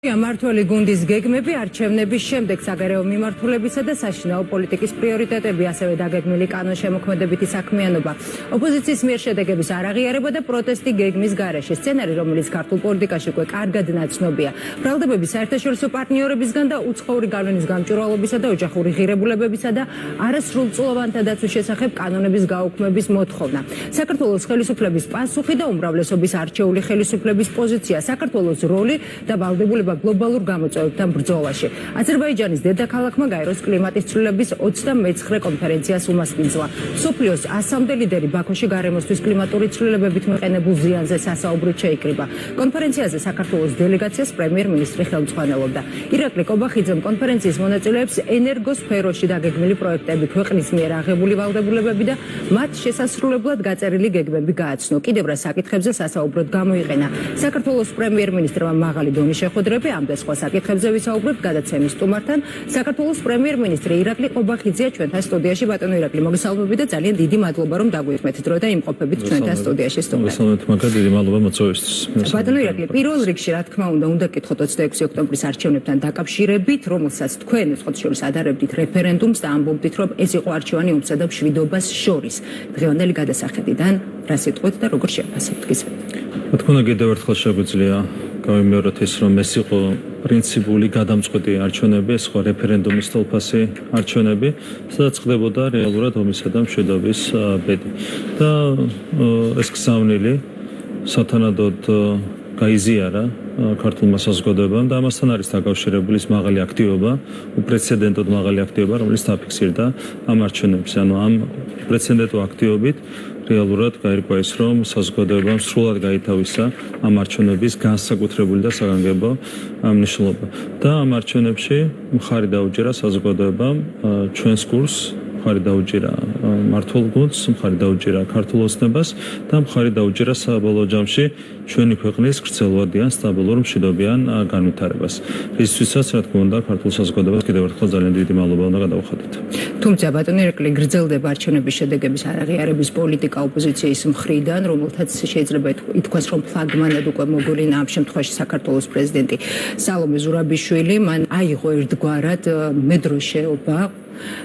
მმართველი გუნდის გეგმები არჩევნების შემდეგ საგარეო მიმართულებისა და საშინაო პოლიტიკის პრიორიტეტები, ასევე დაგეგმილი კანონშემოქმედებითი საქმიანობა, ოპოზიციის მიერ შედეგების არაღიარება და პროტესტი გეგმის გარეშე. სცენარი, რომელიც ქართულ პოლიტიკაში უკვე კარგად ნაცნობია. ბრალდებების საერთაშორისო პარტნიორებისგან და უცხოური გავლენის გამჭვირვალობისა და ოჯახური ღირებულებებისა და არასრულწლოვანთა დაცვის შესახებ კანონების გაუქმების მოთხოვნა. საქართველოს ხელისუფლების პასუხი და უმრავლესობის არჩეული ხელისუფლების პოზიცია, საქართველოს როლი და ვალდებულება გლობალურ გამოწვევებთან ბრძოლაში. აზერბაიჯანის დედაქალაქმა გაეროს კლიმატის ცვლილების 29 კონფერენციას უმასპინძლა. მსოფლიოს 100-მდე ლიდერი ბაქოში გარემოსთვის კლიმატური ცვლილებებით მიყენებულ ზიანზე სასაუბრით შეიკრიბა. კონფერენციაზე საქართველოს დელეგაციას პრემიერ-მინისტრი ხელმძღვანელობდა. ირაკლი კობახიძემ კონფერენციის მონაწილეებს ენერგოსფეროში დაგეგმილი პროექტები, ქვეყნის მიერ აღებული ვალდებულებები და მათ შესასრულებლად გაწერილი გეგმები გააცნო. კიდევ რა საკითხებზე სასაუბროდ გამოიყენა. საქართველოს პრემიერ-მინისტრმა მაღალი დონის შეხვედრა ამ და სხვა საკითხებზე ვისაუბრებთ გადაცემის სტუმართან. საქართველოს პრემიერ-მინისტრი ირაკლი ყობახიძეა ჩვენთან სტუდიაში. ბატონო ირაკლი, მოგესალმებით და ძალიან დიდი მადლობა რომ დაგვიერთმეთ დრო და იმყოფებით ჩვენთან სტუდიაში სტუმრად. მოგესალმებით მაგალითად, დიდი მადლობა მოწვევისთვის. ბატონო ირაკლი, პირველ რიგში რა თქმა უნდა გკითხოთ 26 ოქტომბრის არჩევნებთან დაკავშირებით, რომელსაც თქვენ უცხოეთ შორის ადარებდით რეფერენდუმს და ამბობდით, რომ ეს იყო არჩევანი ომსა და მშვიდობას შორის. დღევანდელი გადასახედიდან რა სიტყვით და როგორ შეფასებთ გისმენთ? რა თქმა უნდა, კიდევ ერთხელ შეგვიძლია გავიმეოროთ ის, რომ ეს იყო პრინციპული გადამწყვეტი არჩევნები, ეს იყო რეფერენდუმის თვალსაზრისით არჩევნები, სადაც ხდებოდა რეალურად ომისა და მშვიდობის ბედი. და ეს გზავნილი სათანადოდ გაიზიარა ქართულმა საზოგადოებამ და ამასთან არის დაკავშირებული ის მაღალი აქტივობა, უპრეცედენტოდ მაღალი აქტივობა, რომელიც დაფიქსირდა ამ არჩევნებში. ანუ ამ უპრეცედენტო აქტივობით რეალურად გაირკვა ის, რომ საზოგადოებამ სრულად გაითავისა ამ არჩევნების განსაკუთრებული და საგანგებო მნიშვნელობა. და ამ არჩევნებში მხარი დაუჭირა საზოგადოებამ ჩვენს კურსს, მხარი დაუჭირა მმართველ გუნდს, მხარი დაუჭირა ქართულ ოცნებას და მხარი დაუჭირა საბოლოო ჯამში ჩვენი ქვეყნის გრძელვადიან, სტაბილურ, მშვიდობიან განვითარებას. რისთვისაც, რა თქმა უნდა, ქართულ საზოგადოებას კიდევ ერთხელ ძალიან დიდი მადლობა უნდა გადავუხადოთ. თუმცა, ბატონო ირაკლი, გრძელდება არჩევნების შედეგების არაღიარების პოლიტიკა ოპოზიციის მხრიდან, რომელთაც შეიძლება ითქვას, რომ ფლაგმანად უკვე მოგოლინა ამ შემთხვევაში საქართველოს პრეზიდენტი სალომე ზურაბიშვილი. მან აიღო ერთგვარად მედროშეობა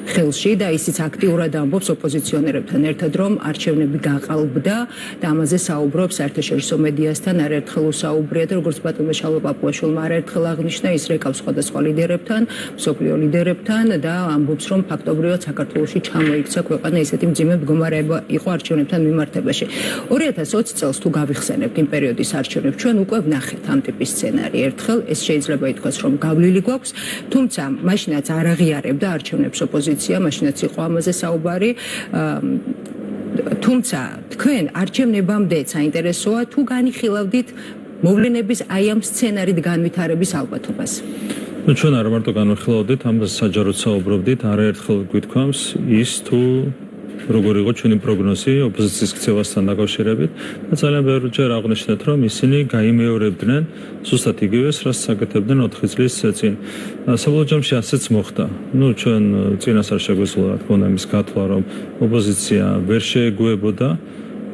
ხელში და ისიც აქტიურად ამბობს ოპოზიციონერებთან ერთად, რომ არჩევნები გაყალბდა და ამაზე საუბრობს საერთაშორისო მედიასთან. არაერთხელ უსაუბრია და როგორც ბატონმა შალვა-პაპუაშვილმა არაერთხელ აღნიშნა, ის რეკავს სხვადასხვა ლიდერებთან, მსოფლიო ლიდერებთან და ამბობს, რომ ფაქტობრივად საქართველოში ჩამოიქცა ქვეყანა ისეთი მძიმე მდგომარეობა იყო არჩევნებთან მიმართებაში. 2020 წელს თუ გავიხსენებთ იმ პერიოდის არჩევნებს, ჩვენ უკვე ვნახეთ ამ ტიპის სცენარი. ერთხელ ეს შეიძლება ითქვას, რომ გავლილი გვაქვს, თუმცა მაშინაც არ აღიარებდა არჩევნებს ოპოზიცია, მაშინაც იყო ამაზე საუბარი. თუმცა თქვენ არჩევნებამდე საინტერესოა თუ განიხილავდით მოვლენების აი ამ სცენარით განვითარების ალბათობას? ჩვენ არ მარტო განვიხილავდით, ამაზე საჯაროდ საუბრობდით, არაერთხელ გვითქვამს ის თუ როგორ იყო ჩვენი პროგნოზი ოპოზიციის ქცევასთან დაკავშირებით და ძალიან ბევრჯერ აღნიშნეთ, რომ ისინი გაიმეორებდნენ ზუსტად იგივეს, რაც აკეთებდნენ 4 წლის წინ. საბოლოო ჯამში ასეც მოხდა. ჩვენ წინასწარ შეგვეძლო, რა თქმა უნდა, იმის გათვლა, რომ ოპოზიცია ვერ შეეგუებოდა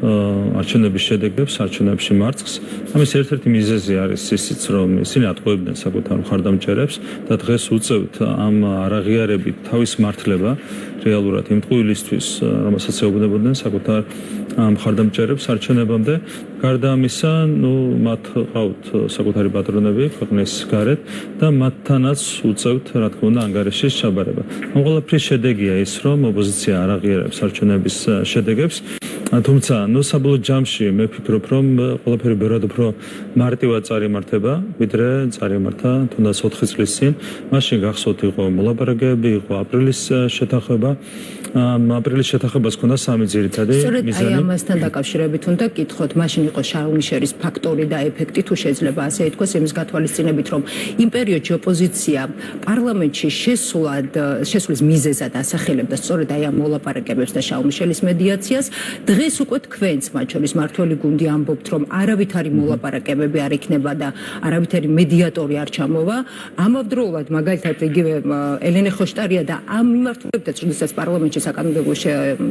არჩევნების შედეგებს, არჩევნებში მარცხს. ამის ერთ-ერთი მიზეზი არის ისიც, რომ ისინი ატყუებდნენ საკუთარ მხარდამჭერებს და დღეს უწევთ ამ არაღიარებით თავის მართლება რეალურად იმ ტყუილისთვის, რომელსაც ეუბნებოდნენ საკუთარ მხარდამჭერებს არჩევნებამდე. გარდა ამისა, მათ ყავთ საკუთარი პატრონები ქვეყნის გარეთ და მათთანაც უწევთ, რა თქმა უნდა, ანგარიშის ჩაბარება. ამ ყველაფრის შედეგია ის, რომ ოპოზიცია არ აღიარებს არჩევნების შედეგებს. თუმცა, საბოლოო ჯამში მე ვფიქრობ, რომ ყველაფერი ბევრად უფრო მარტივად წარიმართება, ვიდრე წარიმართა თუნდაც 4 წლის წინ. მაშინ გახსოვთ, იყო მოლაპარაკებები, იყო აპრილის შეთანხმება. აპრილის შეთანხმებას ჰქონდა 3 ძირითადი მიზანი. აი ამასთან დაკავშირებით უნდა გკითხოთ, მაშინ იყო შარლ მიშელის ფაქტორი და ეფექტი, თუ შეიძლება ასე ითქვას, იმის გათვალისწინებით, რომ იმ პერიოდში ოპოზიცია პარლამენტში შესვლის მიზეზად ასახელებდა სწორედ აი ამ მოლაპარაკებებს და შარლ მიშელის მედიაციას. დღეს უკვე თქვენც მათ შორის მართველი გუნდი ამბობთ, რომ არავითარი მოლაპარაკებები არ იქნება და არავითარი მედიატორი არ ჩამოვა. ამავდროულად მაგალითად იგივე ელენე ხოშტარია და ამ მიმართულებითაც როდესაც პარლამენტში საკანონმდებლო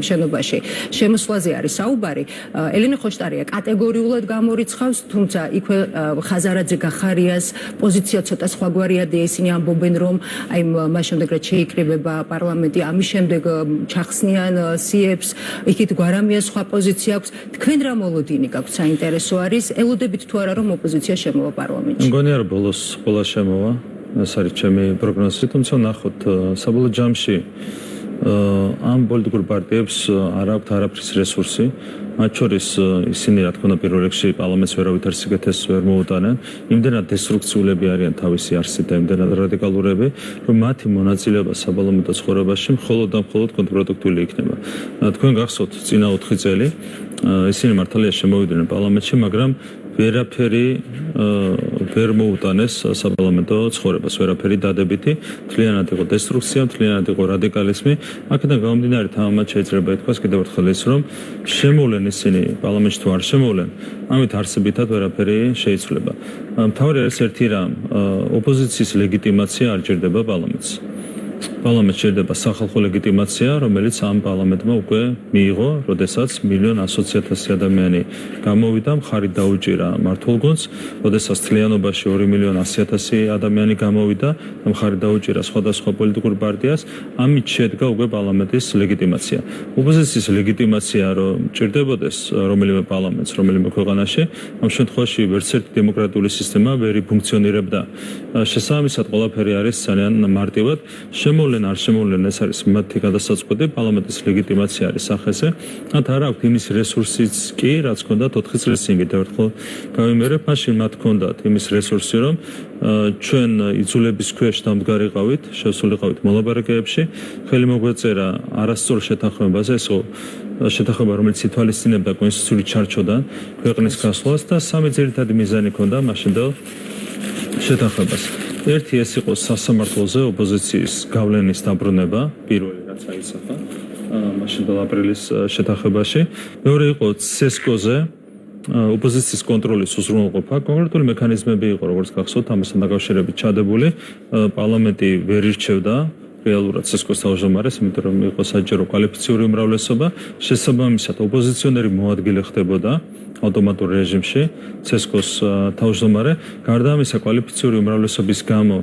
შენობაში შემოსვლაზე არის საუბარი, ელენე ხოშტარია კატეგორიულად გამორიცხავს, თუმცა იქვე ხაზარაძე გახარიას პოზიცია ცოტა სხვაგვარია და ისინი ამბობენ, რომ აი მას შემდეგ რაც შეიკრიბება პარლამენტი, ამის შემდეგ ჩახსნიან სიებს, იქით გვარამია სხვა პოზიცია აქვს. თქვენ რა მოლოდინი გაქვთ, საინტერესო არის, ელოდებით თუ არა რომ ოპოზიცია შემოვა პარლამენტში? მგონია რომ ბოლოს ყველა შემოვა, ეს არის ჩემი პროგნოზი, თუმცა ნახოთ საბოლოო ჯამში ამ პოლიტიკურ პარტიებს არ აქვთ არაფრის რესურსი, მათ შორის ისინი რა თქმა უნდა პირველ რიგში პარლამენტს ვერავითარ სიკეთეს ვერ მოუტანენ, იმდენად დესტრუქციულები არიან თავისი არსით და იმდენად რადიკალურები, რომ მათი მონაწილეობა საპარლამენტო ცხოვრებაში მხოლოდ და მხოლოდ კონტრპროდუქტიული იქნება. თქვენ გახსოვთ წინა 4 წელი ისინი მართალია შემოვიდნენ პარლამენტში, მაგრამ ვერაფერი ვერ მოუტანეს საპარლამენტო ცხოვრებას, ვერაფერი დადებითი, მთლიანად იყო დესტრუქცია, მთლიანად იყო რადიკალიზმი. აქედან გამომდინარე თამამად შეიძლება ითქვას კიდევ ერთხელ ის, რომ შემოვლენ ისინი პარლამენტში თუ არ შემოვლენ, ამით არსებითად ვერაფერი შეიცვლება. მთავარი არის ერთი რამ, ოპოზიციის ლეგიტიმაცია არ ჭირდება პარლამენტს. პარლამენტს ჭირდება სახალხო ლეგიტიმაცია, რომელიც ამ პარლამენტმა უკვე მიიღო, როდესაც 1,100,000 ადამიანი გამოვიდა, მხარი დაუჭირა მართულ გუნდს, როდესაც თლიანობაში 2,100,000 ადამიანი გამოვიდა და მხარი დაუჭირა სხვადასხვა პოლიტიკურ პარტიას, ამით შედგა უკვე პარლამენტის ლეგიტიმაცია. ოპოზიციის ლეგიტიმაცია რომ ჭირდებოდეს რომელიმე პარლამენტს, რომელიმე ქვეყანაში, ამ შემთხვევაში ვერც ერთი დემოკრატიული სისტემა ვერ ფუნქციონირებდა. შესაბამისად, ყველაფერი არის ძალიან მარტივად. შემოვლენ არ შემოვლენ, ეს არის მათი გადასაწყვეტი, პარლამენტის ლეგიტიმაცია არის სახეზე. მათ არ აქვთ იმის რესურსიც კი, რაც ჰქონდათ 4 წლის წინ, კიდევ ერთხელ გავიმერებ, მაშინ მათ ჰქონდათ იმის რესურსი, რომ ჩვენ იძულების ქვეშ დამდგარიყავით, შევსულიყავით მოლაპარაკებებში, ხელი მოგვეწერა არასწორ შეთანხმებაზე, ეს შეთანხმება, რომელიც ითვალისწინებდა კონსტიტუციური ჩარჩოდან ქვეყნის გასვლას და სამი ძირითადი მიზანი ჰქონდა მაშინდელ შეთანხმებას. ერთი ეს იყო სასამართლოზე ოპოზიციის გავლენის დაბრუნება, პირველი რაც აისახა მაშინდელ აპრილის შეთანხმებაში. მეორე იყო ცესკოზე ოპოზიციის კონტროლის უზრუნველყოფა. კონკრეტული მექანიზმები იყო, როგორც გახსოვთ, ამასთან დაკავშირებით ჩადებული. პარლამენტი ვერ ირჩევდა რეალურად ცესკოს თავმჯდომარეს, იმიტომ რომ იყო საჯარო კვალიფიციური უმრავლესობა. შესაბამისად, ოპოზიციონერი მოადგილე ხდებოდა ავტომატურ რეჟიმში ცესკოს თავმჯდომარე. გარდა ამისა, კვალიფიციური უმრავლესობის გამო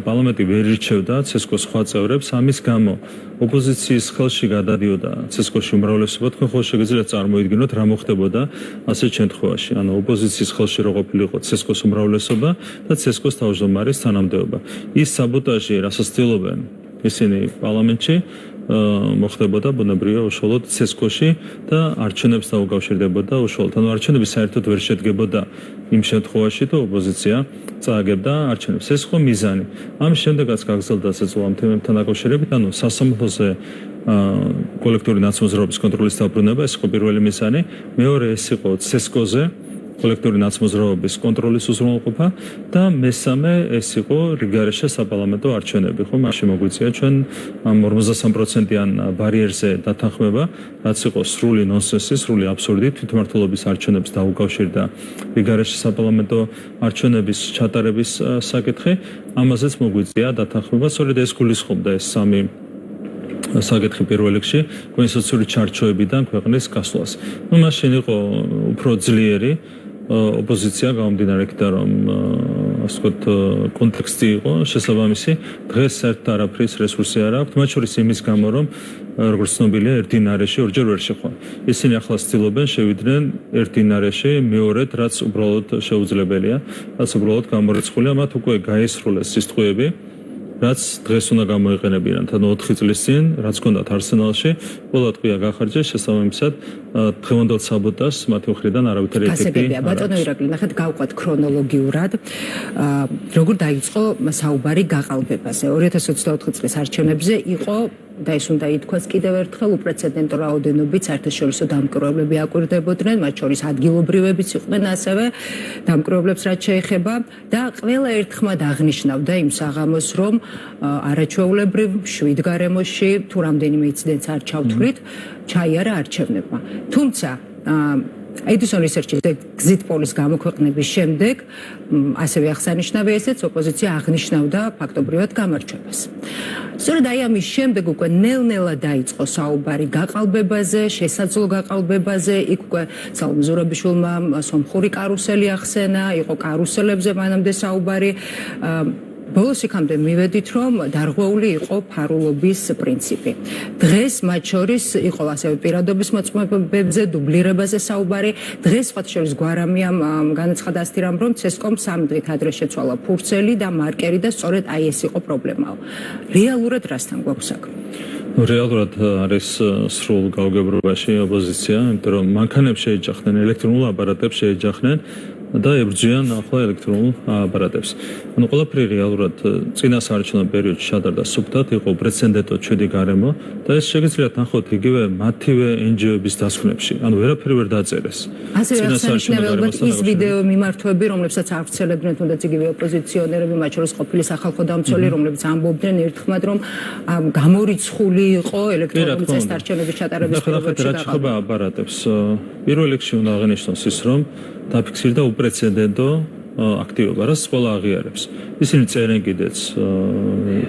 პარლამენტი ვერ ირჩევდა ცესკოს სხვა წევრებს, ამის გამო ოპოზიციის ხელში გადადიოდა ცესკოში უმრავლესობა. თქვენ ხოლმე შეგიძლიათ წარმოიდგინოთ რა მოხდებოდა ასეთ შემთხვევაში. ანუ ოპოზიციის ხელში რო ყოფილიყო ცესკოს უმრავლესობა და ცესკოს თავმჯდომარის თანამდებობა. ის საბოტაჟი, რასაც ცდილობენ ისინი პარლამენტში, მოხდებოდა ბუნებრივია უშუალოდ ცესკოში და არჩევნებს დაუკავშირდებოდა უშუალოდ. ანუ არჩევნები საერთოდ ვერ შედგებოდა იმ შემთხვევაში, თუ ოპოზიცია წააგებდა არჩევნებს. ეს იყო მიზანი. ამ შემდეგაც გაგრძელდა საწყო ამ თემებთან დაკავშირებით, ანუ სასამართლოზე კოლექტიური ნაცმოძრაობის კონტროლის დაბრუნება, ეს იყო პირველი მიზანი. მეორე ეს იყო ცესკოზე კოლექტიური ნაცმოძრაობის კონტროლის უზრუნველყოფა და მესამე ეს იყო რიგგარეშე საპარლამენტო არჩევნები, ხო, მაშინ მოგვიწია ჩვენ ამ 53%-იან ბარიერზე დათანხმება, რაც იყო სრული ნონსენსი, სრული აბსურდი, თვითმმართველობის არჩევნებს დაუკავშირდა რიგგარეშე საპარლამენტო არჩევნების ჩატარების საკითხი, ამაზეც მოგვიწია დათანხმება, სწორედ ეს გულისხმობდა ეს სამი საკითხი პირველ რიგში კონსტიტუციური ჩარჩოებიდან ქვეყნის გასვლას. ნუ მაშინ იყო უფრო ძლიერი ოპოზიცია გამომდინარე იქიდან რომ ასე ვთქვათ კონტექსტი იყო შესაბამისი, დღეს საერთოდ არაფრის რესურსი არ აქვს, მათ შორის იმის გამო რომ როგორც ცნობილია ერთ დინარეში ორჯერ ვერ შეხვდა. ისინი ახლა ცდილობენ შევიდნენ ერთ დინარეში მეორედ, რაც უბრალოდ შეუძლებელია, რაც უბრალოდ გამორიცხულია, მათ უკვე გაესრულეს სისტღვეები, რაც დღეს უნდა გამოიყენებინათ, ანუ 4 წლის წინ, რაც ჰქონდათ არსენალში, ყველა ტყვია გახარჯეს, შესაბამისად, დღევანდელ საბოტაჟს მათი მხრიდან არავითარი ეფექტი არ აქვს. ბატონო ირაკლი, ნახეთ, გავყვათ ქრონოლოგიურად, როგორ დაიწყო საუბარი გაყალბებაზე. 2024 წლის არჩევნებზე იყო და ეს უნდა ითქვას კიდევ ერთხელ უპრეცედენტო რაოდენობით საერთაშორისო დამკვირვებლები აკვირდებოდნენ, მათ შორის ადგილობრივებიც იყვნენ ასევე დამკვირვებლებს რაც შეეხება და ყველა ერთხმად აღნიშნავდა იმ საღამოს, რომ არაჩვეულებრივ შვიდ გარემოში თუ რამდენიმე ინციდენტს არ ჩავთვლით, ჩაიარა არჩევნებმა. თუმცა Edison Research-ის exit polls გამოქვეყნების შემდეგ ასევე აღსანიშნავია ესეც ოპოზიცია აღნიშნავდა ფაქტობრივად გამარჯვებას. სწორედ აი ამის შემდეგ უკვე ნელ-ნელა დაიწყო საუბარი გაყალბებაზე, შესაძლო გაყალბებაზე, იქ უკვე სალომე ზურაბიშვილმა სომხური კარუსელი ახსენა, იყო კარუსელებზე მანამდე საუბარი. ბოლოს იქამდე მივედით, რომ დარღვეული იყო ფარულობის პრინციპი. დღეს მათ შორის იყო ასევე პირადობის მოწმობებზე, დუბლირებაზე საუბარი. დღეს სხვა შორის გვარამიამ განაცხადა ასეთი რამ, რომ CSCOM 3 დღით ადრე შეცვალა ფურცელი და მარკერი და სწორედ აი ეს იყო პრობლემაო. რეალურად რასთან გვაქვს საქმე? რეალურად არის სრულ გაუგებრობაში ოპოზიცია, იმიტომ რომ მანქანებს შეეჯახნენ, ელექტრონულ აპარატებს შეეჯახნენ და ებრძვიან ახლა ელექტრონულ აპარატებს. ანუ ყველაფერი რეალურად წინა საარჩევნო პერიოდში შადარდა სუფთად, იყო პრეცედენტო ჩვედი გარემო და ეს შეგიძლიათ ნახოთ იგივე მათივე NGO-ების დასკვნებში. ანუ ვერაფერი ვერ დაწერეს. ასევე აღსანიშნავია ალბათ ის ვიდეო მიმართვები, რომლებსაც ავრცელებდნენ თუნდაც იგივე ოპოზიციონერები, მათ შორის ყოფილი სახალხო დამცველი, რომლებიც ამბობდნენ ერთხმად, რომ გამორიცხული იყო ელექტრონული წესდარჩენების ჩატარების პირობებში რა ხდება აპარატებს. პირველ რიგში უნდა აღინიშნოს ის, რომ დაფიქსირდა უპრეცედენტო აქტივობა, რაც ყველა აღიარებს. ისინი წერენ კიდეც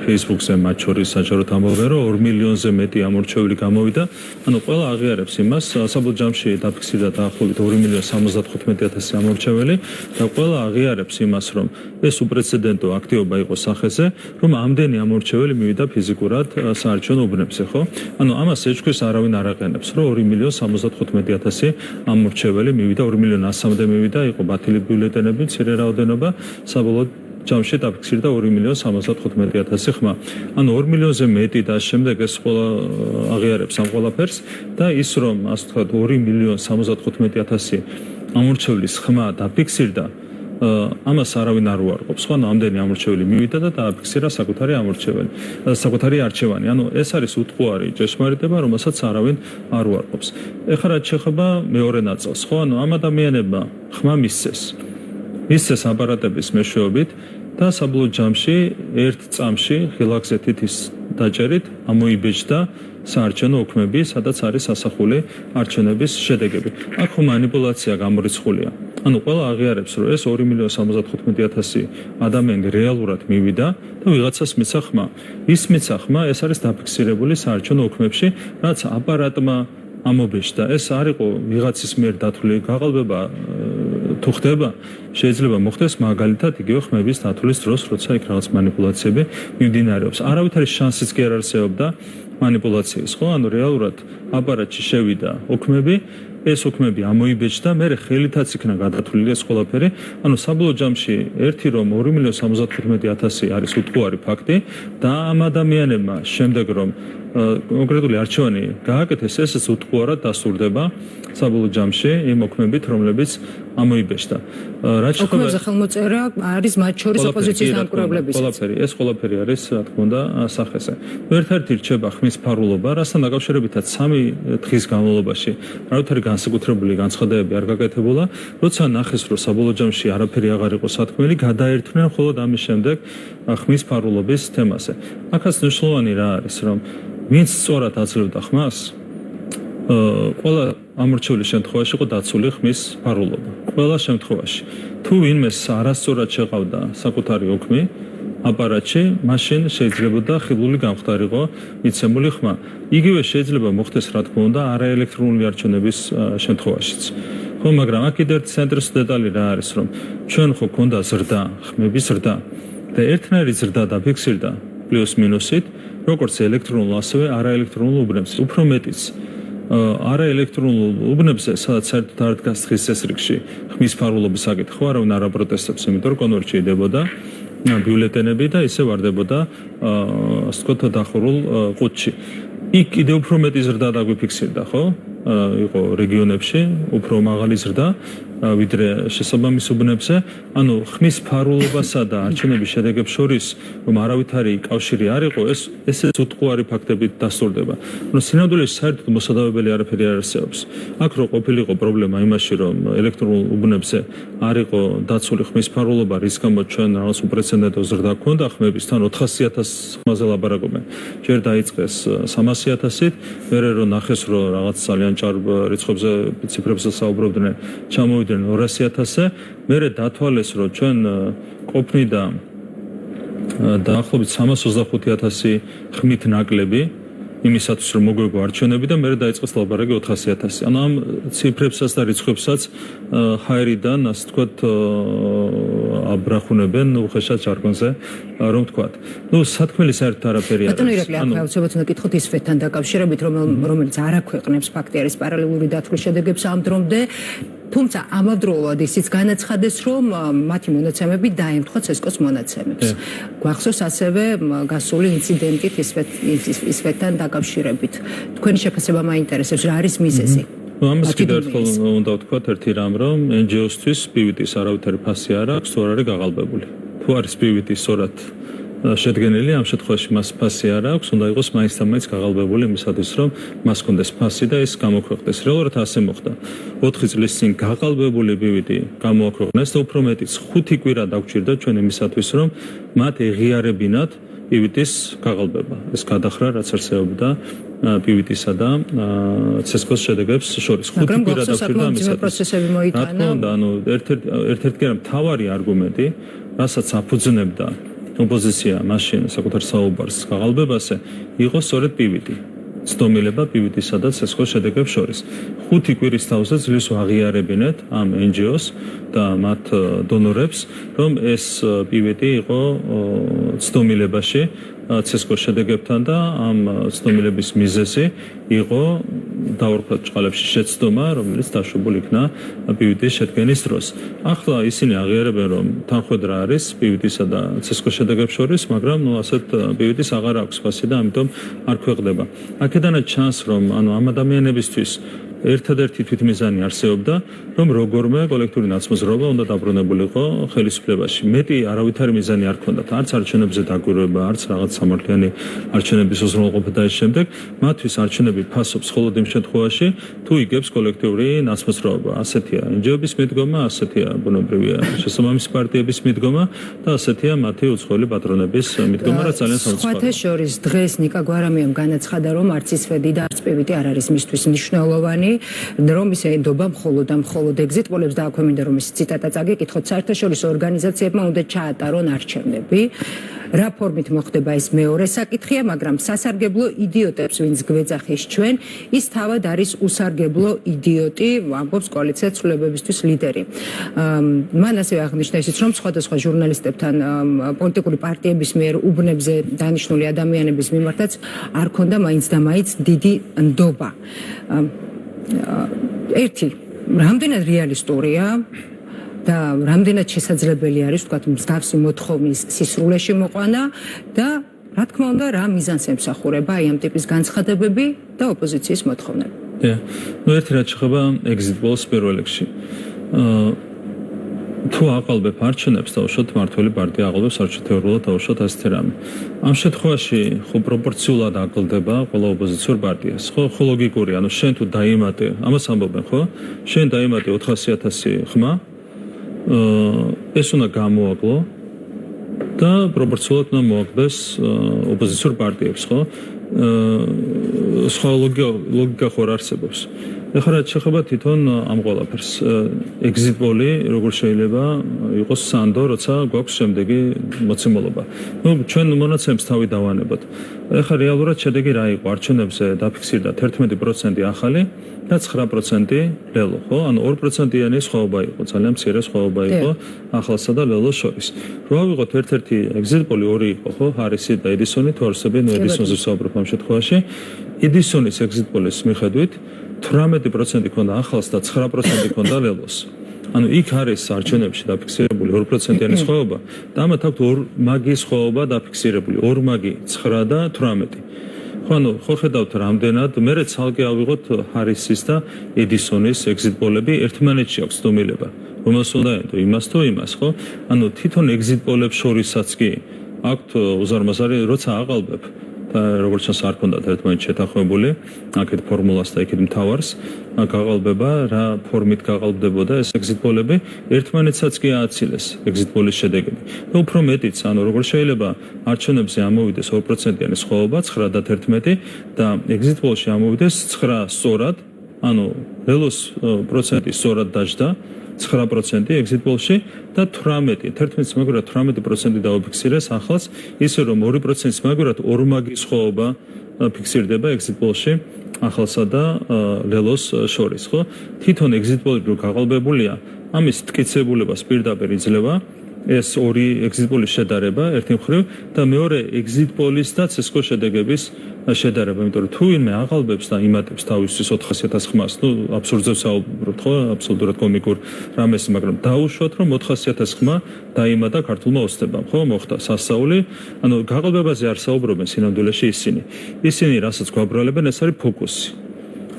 Facebook-ზე მათ შორის საჯაროდ ამბობენ, რომ 2 მილიონზე მეტი ამორჩეველი გამოვიდა. ანუ ყველა აღიარებს იმას, საბოლოო ჯამში დაფიქსირდა დაახლოებით 2.75.000 ამორჩეველი და ყველა აღიარებს იმას, რომ ეს უპრეცედენტო აქტივობა იყო სახეზე, რომ ამდენი ამორჩეველი მივიდა ფიზიკურად საარჩევნო უბნებზე, ხო? ანუ ამას ეჭვქვეს არავინ არ აყენებს, რომ 2.75.000 ამორჩეველი მივიდა, 2.100.000-მდე მივიდა, იყო ბათილი ბიულეტენები, მცირე რაოდენობა, საბოლოო ჯამში დაფიქსირდა 2.75.000 ხმა. ანუ 2 მილიონზე მეტი და შემდეგ ეს ყველა აღიარებს ამ ყველაფერს და ის რომ ასე ვთქვათ 2.75.000 ამორჩევლის ხმა დაფიქსირდა, ამას არავინ არ უარყოფს. ხო, ანუ ამდენი ამორჩეველი მივიდა და დააფიქსირა საკუთარი ამორჩეველი, საკუთარი არჩევანი. ანუ ეს არის უტყუარი ჭეშმარიტება, რომელსაც არავინ არ უარყოფს. ეხლა რაც შეეხება მეორე ნაწილს, ხო, ანუ ამ ადამიანებმა ხმა მისცეს. მისცეს აპარატების მეშვეობით და საბოლოო ჯამში ერთ წამში ღილაკზე თითის დაჭერით ამოიბეჭდა საარჩევნო უქმები, სადაც არის ასახული არჩევნების შედეგები. აქ მანიპულაცია გამორიცხულია. ანუ ყველა აღიარებს, რომ ეს 2.75.000 ადამიანი რეალურად მივიდა და ვიღაცას მიცა ხმა. ის მიცა ხმა, ეს არის დაფიქსირებული საარჩევნო უქმებში, რაც აპარატმა ამობეჭდა. ეს არ იყო ვიღაცის მიერ დათვლილი გაყალბება თუ ხდება, შეიძლება მოხდეს მაგალითად იგივე ხმების დათვლის დროს, როცა იქ რაღაც მანიპულაციები მიმდინარეობს. არავითარი შანსიც კი არ არსებობდა მანიპულაციის, ხო? ანუ რეალურად აპარატში შევიდა უქმები, ეს უქმები ამოიბეჭდა, მე ხელითაც იქნა გადათვლილი ეს ყველაფერი. ანუ საბოლოო ჯამში ერთი რომ 2.75.000 არის უტყუარი ფაქტი და ამ ადამიანებმა შემდეგ რომ კონკრეტული არჩევანი გააკეთეს, ესეც უტყუარად დასტურდება საბოლოო ჯამში იმ ოქმებით, რომლებიც ამოიბეჭდა. რაც შეეხება ოქმებზე ხელმოწერა არის მათ შორის ოპოზიციის დამკვირვებლებისა. ეს ყველაფერი არის, რა თქმა უნდა, სახეზე. ერთ-ერთი რჩება ხმის ფარულობა, რასთან დაკავშირებითაც 3 დღის განმავლობაში არავითარი განსაკუთრებული განცხადებები არ გაკეთებულა, როცა ნახეს, რომ საბოლოო ჯამში არაფერი აღარ იყო სათქმელი, გადაერთვნენ მხოლოდ ამის შემდეგ ხმის ფარულობის თემაზე. აქაც მნიშვნელოვანი რა არის, რომ ვინც სწორად აძლევდა ხმას, ყველა ამორჩევლის შემთხვევაში იყო დაცული ხმის ფარულობა. ყველა შემთხვევაში. თუ ვინმეს არასწორად შეყავდა საკუთარი ოქმი აპარატში, მაშინ შეიძლებოდა ხილული გამხდარიყო მიცემული ხმა. იგივე შეიძლება მოხდეს, რა თქმა უნდა, არაელექტრონული არჩევნების შემთხვევაშიც. ხო, მაგრამ აქ კიდევ საინტერესო დეტალი რა არის, რომ ჩვენ ხო გქონდა ზრდა, ხმების ზრდა და ერთნაირი ზრდა დაფიქსირდა პლუს მინუსით, როგორც ელექტრონულ, ასევე არაელექტრონულ უბნებს. უფრო მეტიც არაელექტრონულ უბნებზე, სადაც საერთოდ არ დგას თხის წესრიგში ხმის ფარულობის საკითხი, არავინ არ აპროტესტებს, იმიტომ რომ კონვერტში იდებოდა ბიულეტენები და ისე ვარდებოდა ასე ვთქვათ დახურულ ყუთში. იქ კიდევ უფრო მეტი ზრდა დაგვიფიქსირდა, ხო? იყო რეგიონებში უფრო მაღალი ზრდა ვიდრე შესაბამის უბნებზე. ანუ ხმის ფარულობასა და არჩევნების შედეგებს შორის რომ არავითარი კავშირი არ იყო, ესეც უტყუარი ფაქტებით დასტურდება. ანუ სინამდვილეში საერთოდ მოსადავებელი არაფერი არ არსებობს. აქ რო ყოფილიყო პრობლემა იმაში, რომ ელექტრონულ უბნებზე არ იყო დაცული ხმის ფარულობა, რის გამოც ჩვენ რაღაც უპრეცედენტო ზრდა ჰქონდა ხმების, თან 400.000 ხმაზე ლაპარაკობენ. ჯერ დაიწყეს 300.000-ით, მერე რო ნახეს, რომ რაღაც ძალიან ძალიან ჭარ რიცხვებზე ციფრებზე საუბრობდნენ, ჩამოვიდნენ 200,000-ზე, მერე დათვალეს, რომ ჩვენ ყოფნიდა დაახლოებით 325,000 ხმით ნაკლები იმისათვის რომ მოგვიგო არჩევნები და მერე დაიწყეს ლაბარაკი 400,000. ანუ ამ ციფრებსაც და რიცხვებსაც ჰაერიდან, ასე ვთქვათ, აბრახუნებენ უხეშად ჟარგონზე, რომ ვთქვათ. ნუ სათქმელი საერთოდ არაფერი არის. ბატონო ირაკლი, აქ აუცილებლად უნდა გითხოთ ისვეთთან დაკავშირებით, რომელიც არ აქვეყნებს ფაქტი არის პარალელური დათვლის შედეგებს ამ დრომდე. თუმცა ამავდროულად ისიც განაცხადეს, რომ მათი მონაცემები დაემთხვა ცესკოს მონაცემებს. გვახსოვს ასევე გასული ინციდენტით ისვეთთან დაკავშირებით. თქვენი შეფასება მაინტერესებს, რა არის მიზეზი? ამას კიდევ ერთხელ უნდა ვთქვათ ერთი რამ, რომ NGO-სთვის PVT-ს არავითარი ფასი არ აქვს, თუ არ არის გაღალბებული. თუ არის PVT სწორად შედგენილი, ამ შემთხვევაში მას ფასი არ აქვს, უნდა იყოს მაინც და მაინც გაღალბებული იმისათვის, რომ მას ჰქონდეს ფასი და ის გამოქვეყნდეს. რეალურად ასე მოხდა. 4 წლის წინ გაღალბებული PVT გამოაქვეყნეს და უფრო მეტიც 5 კვირა დაგჭირდა ჩვენ იმისათვის, რომ მათ ეღიარებინათ PVT-ს გაღალბება. ეს გადახრა რაც არსებობდა PVT-სა და ცესკოს შედეგებს შორის 5 კვირა დაგჭირდა ამისათვის. რა თქმა უნდა, ანუ ერთ-ერთი მთავარი არგუმენტი, რასაც აფუძნებდა ოპოზიცია მაშინ საკუთარ საუბარს გაღალბებაზე, იყო სწორედ PVT. ცდომილება PVT-სა და ცესკოს შედეგებს შორის. 5 კვირის თავზე ძლივს აღიარებინეთ ამ NGO-ს და მათ დონორებს, რომ ეს PVT იყო ცდომილებაში ცესკოს შედეგებთან და ამ ცდომილების მიზეზი იყო დაურქვათ ჭყალებში შეცდომა, რომელიც დაშვებული იქნა PVT-ის შედგენის დროს. ახლა ისინი აღიარებენ, რომ თანხმედრა არის PVT-სა და ცესკოს შედეგებს შორის, მაგრამ ასეთ PVT-ს აღარ აქვს ფასი და ამიტომ არ ქვეყნდება. აქედანაც ჩანს, რომ ამ ადამიანებისთვის ერთადერთი თვითმიზანი არსებობდა, რომ როგორმე კოლექტიური ნაცმოძრაობა უნდა დაბრუნებულიყო ხელისუფლებაში. მეტი არავითარი მიზანი არ ჰქონდათ, არც არჩევნებზე დაკვირვება, არც რაღაც სამართლიანი არჩევნების უზრუნველყოფა და ის შემდეგ. მათთვის არჩევნები ფასობს მხოლოდ იმ შემთხვევაში, თუ იგებს კოლექტიური ნაცმოძრაობა. ასეთია NGO-ების მიდგომა, ასეთია ბუნებრივია შესაბამისი პარტიების მიდგომა და ასეთია მათი უცხოელი პატრონების მიდგომა, რაც ძალიან საოცრია. სხვათა შორის დღეს ნიკა გვარამიამ განაცხადა, რომ არც ისვედი და არც PVT არ არის მისთვის მნიშვნელოვანი. რომ ის ედობა მხოლოდ ეგზიტ პოლებს და აქვე მინდა რომ ის ციტატა წაგეკითხოთ. საერთაშორისო ორგანიზაციებმა უნდა ჩაატარონ არჩევნები. რა ფორმით მოხდება ეს მეორე საკითხია, მაგრამ სასარგებლო იდიოტებს, ვინც გვეძახის ჩვენ, ის თავად არის უსარგებლო იდიოტი, ამბობს კოალიცია ცვლილებებისთვის ლიდერი. მან ასევე აღნიშნა ისიც, რომ სხვადასხვა ჟურნალისტებთან პოლიტიკური პარტიების მიერ უბნებზე დანიშნული ადამიანების მიმართაც არ ქონდა მაინც და მაინც დიდი ნდობა. ერთი, რამდენად რეალისტურია და რამდენად შესაძლებელი არის, ვთქვათ, მსგავსი მოთხოვნის სისრულეში მოყვანა და რა თქმა უნდა, რა მიზანს ემსახურება აი ამ ტიპის განცხადებები და ოპოზიციის მოთხოვნები. ნუ ერთი რაც შეხება exit polls პირველ რიგში. თუ აყალბებ არჩევნებს, დაუშვათ მართველი პარტია აყალბებს არჩევნებად, დაუშვათ ასეთი რამე. ამ შემთხვევაში ხო პროპორციულად აყალბდება ყველა ოპოზიციურ პარტიას. ხო ლოგიკური, ანუ შენ თუ დაიმატე, ამას ამბობენ, ხო? შენ დაიმატე 400,000 ხმა, ეს უნდა გამოაკლო და პროპორციულად უნდა მოაკლდეს ოპოზიციურ პარტიებს, ხო? სხვა ლოგიკა ხო არ არსებობს. ეხლა რაც შეხება თვითონ ამ ყველაფერს, exit poll-ი როგორ შეიძლება იყოს სანდო, როცა გვაქვს შემდეგი მოცემულობა. ნუ ჩვენ მონაცემს თავი დავანებოთ. ეხლა რეალურად შედეგი რა იყო? არჩევნებზე დაფიქსირდა 11% ახალი და 9% ლელო, ხო? ანუ 2%-იანი სხვაობა იყო, ძალიან მცირე სხვაობა იყო ახალსა და ლელოს შორის. რო ავიღოთ ერთ-ერთი exit poll-ი ორი იყო, ხო? ჰარისი და ედისონი, თუ არსებენ ედისონზე ვსაუბრობ ამ შემთხვევაში. ედისონის exit poll-ის მიხედვით 18% ქონდა ახალს და 9% ქონდა ლელოს. ანუ იქ არის არჩევნებში დაფიქსირებული 2%-იანი სხვაობა და ამათ აქვს მაგი სხვაობა დაფიქსირებული, 2 მაგი 9 და 18. ანუ ხო ხედავთ რამდენად, მე ცალკე ავიღოთ ჰარისის და ედისონის exit poll-ები ერთმანეთში აქვს ცდომილება. რომელს უნდა ენტო იმას თუ იმას, ხო? ანუ თვითონ exit poll-ებს შორისაც კი აქვთ უზარმაზარი, როცა აყალბებ და როგორც ჩანს არ ქონდათ ერთმანეთს შეთანხმებული, აქეთ ფორმულას და იქით მთავარს გაღალბება, რა ფორმით გაღალბდებოდა ეს exit poll-ები, ერთმანეთსაც კი ააცილეს exit poll-ის შედეგები. და უფრო მეტიც, ანუ როგორ შეიძლება არჩევნებზე ამოვიდეს 2%-იანი სხვაობა 9 და 11 და exit poll-ში ამოვიდეს 9 სწორად ანუ რელოს პროცენტი სწორად დაждდა 9% exit poll-ში და 11 მაგურად 18% დაუფიქსირეს ახალს, ისე რომ 2% მაგურად ორმაგი სხვაობა ფიქსირდება exit poll-ში ახალსა და ლელოს შორის, ხო? თვითონ exit poll-ი რო გაყალბებულია, ამის მტკიცებულებას პირდაპირ იძლევა ეს ორი exit poll-ის შედარება ერთი მხრივ და მეორე exit poll-ის და CSGO შედეგების შედარება, იმიტომ რომ თუ ვინმე აყალბებს და იმატებს თავისთვის 400,000 ხმას, ნუ აბსურდზე ვსაუბრობთ, ხო? აბსოლუტურად კომიკურ რამეს, მაგრამ დაუშვათ რომ 400,000 ხმა დაიმატა ქართულმა ოცნებამ, ხო? მოხდა სასწაული, ანუ გაყალბებაზე არ საუბრობენ სინამდვილეში ისინი. ისინი რასაც გვაბრალებენ, ეს არის ფოკუსი.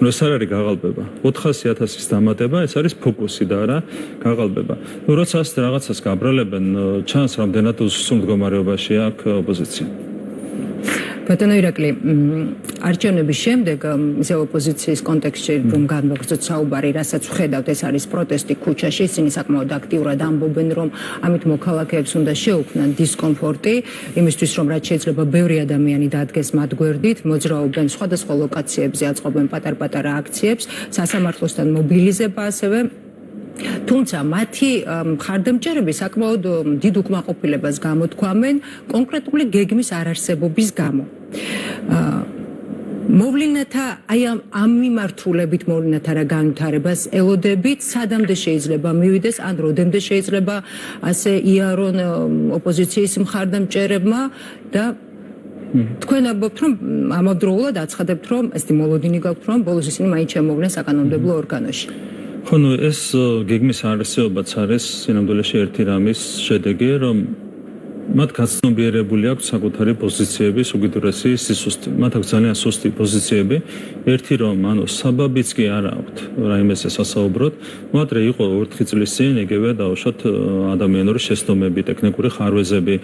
ნუ ეს არ არის გაყალბება. 400,000-ის დამატება, ეს არის ფოკუსი და არა გაყალბება. ნუ როცა ასეთ რაღაცას გაბრალებენ, ჩანს რამდენად უსუსტ მდგომარეობაში აქვს ოპოზიცია. ბატონო ირაკლი, არჩევნების შემდეგ ისე ოპოზიციის კონტექსტში რომ განვაგრძოთ საუბარი, რასაც ვხედავთ, ეს არის პროტესტი ქუჩაში, ისინი საკმაოდ აქტიურად ამბობენ, რომ ამით მოქალაქეებს უნდა შეუქმნან დისკომფორტი, იმისთვის რომ რაც შეიძლება ბევრი ადამიანი დადგეს მათ გვერდით, მოძრაობენ სხვადასხვა ლოკაციებზე, აწყობენ პატარ-პატარა აქციებს, სასამართლოსთან მობილიზება ასევე. თუმცა მათი მხარდამჭერები საკმაოდ დიდ უკმაყოფილებას გამოთქვამენ კონკრეტული გეგმის არარსებობის გამო. მოვლენათა აი ამ მიმართულებით მოვლენათა რა განვითარებას ელოდებით, სადამდე შეიძლება მივიდეს, ან როდემდე შეიძლება ასე იარონ ოპოზიციის მხარდამჭერებმა და თქვენ ამბობთ, რომ ამავდროულად აცხადებთ, რომ ესეთი მოლოდინი გაქვთ, რომ ბოლოს ისინი მაინც შემოვლენ საკანონმდებლო ორგანოში. ხო, ნუ ეს გეგმის არარსებობაც არის სინამდვილეში ერთი რამის შედეგი, რომ მათ გაცნობიერებული აქვს საკუთარი პოზიციების უკიდურესი სისუსტე. მათ აქვს ძალიან სუსტი პოზიციები. ერთი რომ ანუ საბაბიც კი არ აქვთ რაიმეს სასაუბროთ. მოადრე იყო 4 წლის წინ იგივე დაუშვათ ადამიანური შეცდომები, ტექნიკური ხარვეზები,